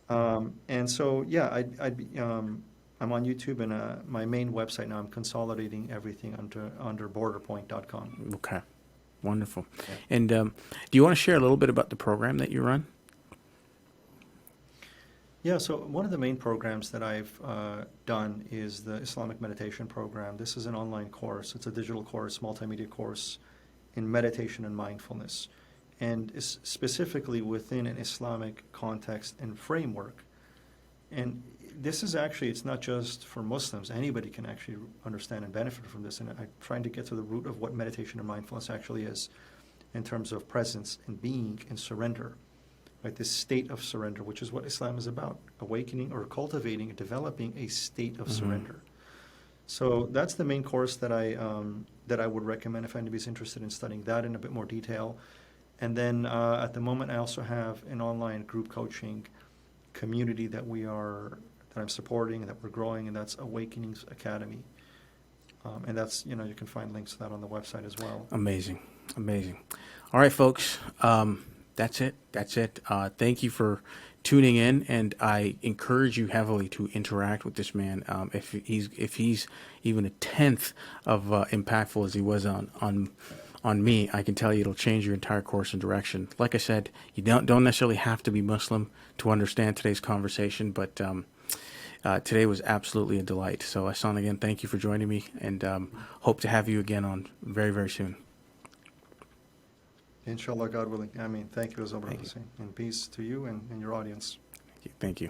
And so, yeah, I'm on YouTube, and my main website now, I'm consolidating everything under borderpoint.com. Okay. Wonderful. Yeah. And do you want to share a little bit about the program that you run? Yeah, so one of the main programs that I've done is the Islamic meditation program. This is an online course. It's a digital course, multimedia course in meditation and mindfulness, and is specifically within an Islamic context and framework. And this is actually, it's not just for Muslims. Anybody can actually understand and benefit from this. And I'm trying to get to the root of what meditation and mindfulness actually is in terms of presence and being and surrender. Right, this state of surrender, which is what Islam is about, awakening or cultivating, developing a state of surrender. So that's the main course that I would recommend if anybody's interested in studying that in a bit more detail. And then at the moment, I also have an online group coaching community that I'm supporting, that we're growing, and that's Awakenings Academy. And that's, you can find links to that on the website as well. Amazing. Amazing. All right, folks. That's it. That's it. Thank you for tuning in, and I encourage you heavily to interact with this man. If he's even a tenth of impactful as he was on me, I can tell you it'll change your entire course and direction. Like I said, you don't necessarily have to be Muslim to understand today's conversation, but today was absolutely a delight. So, Ihsan, again, thank you for joining me, and hope to have you again on very, very soon. Inshallah, God willing. I mean, thank you as well, Thank Brother Hussein. And peace to you and your audience. Thank you.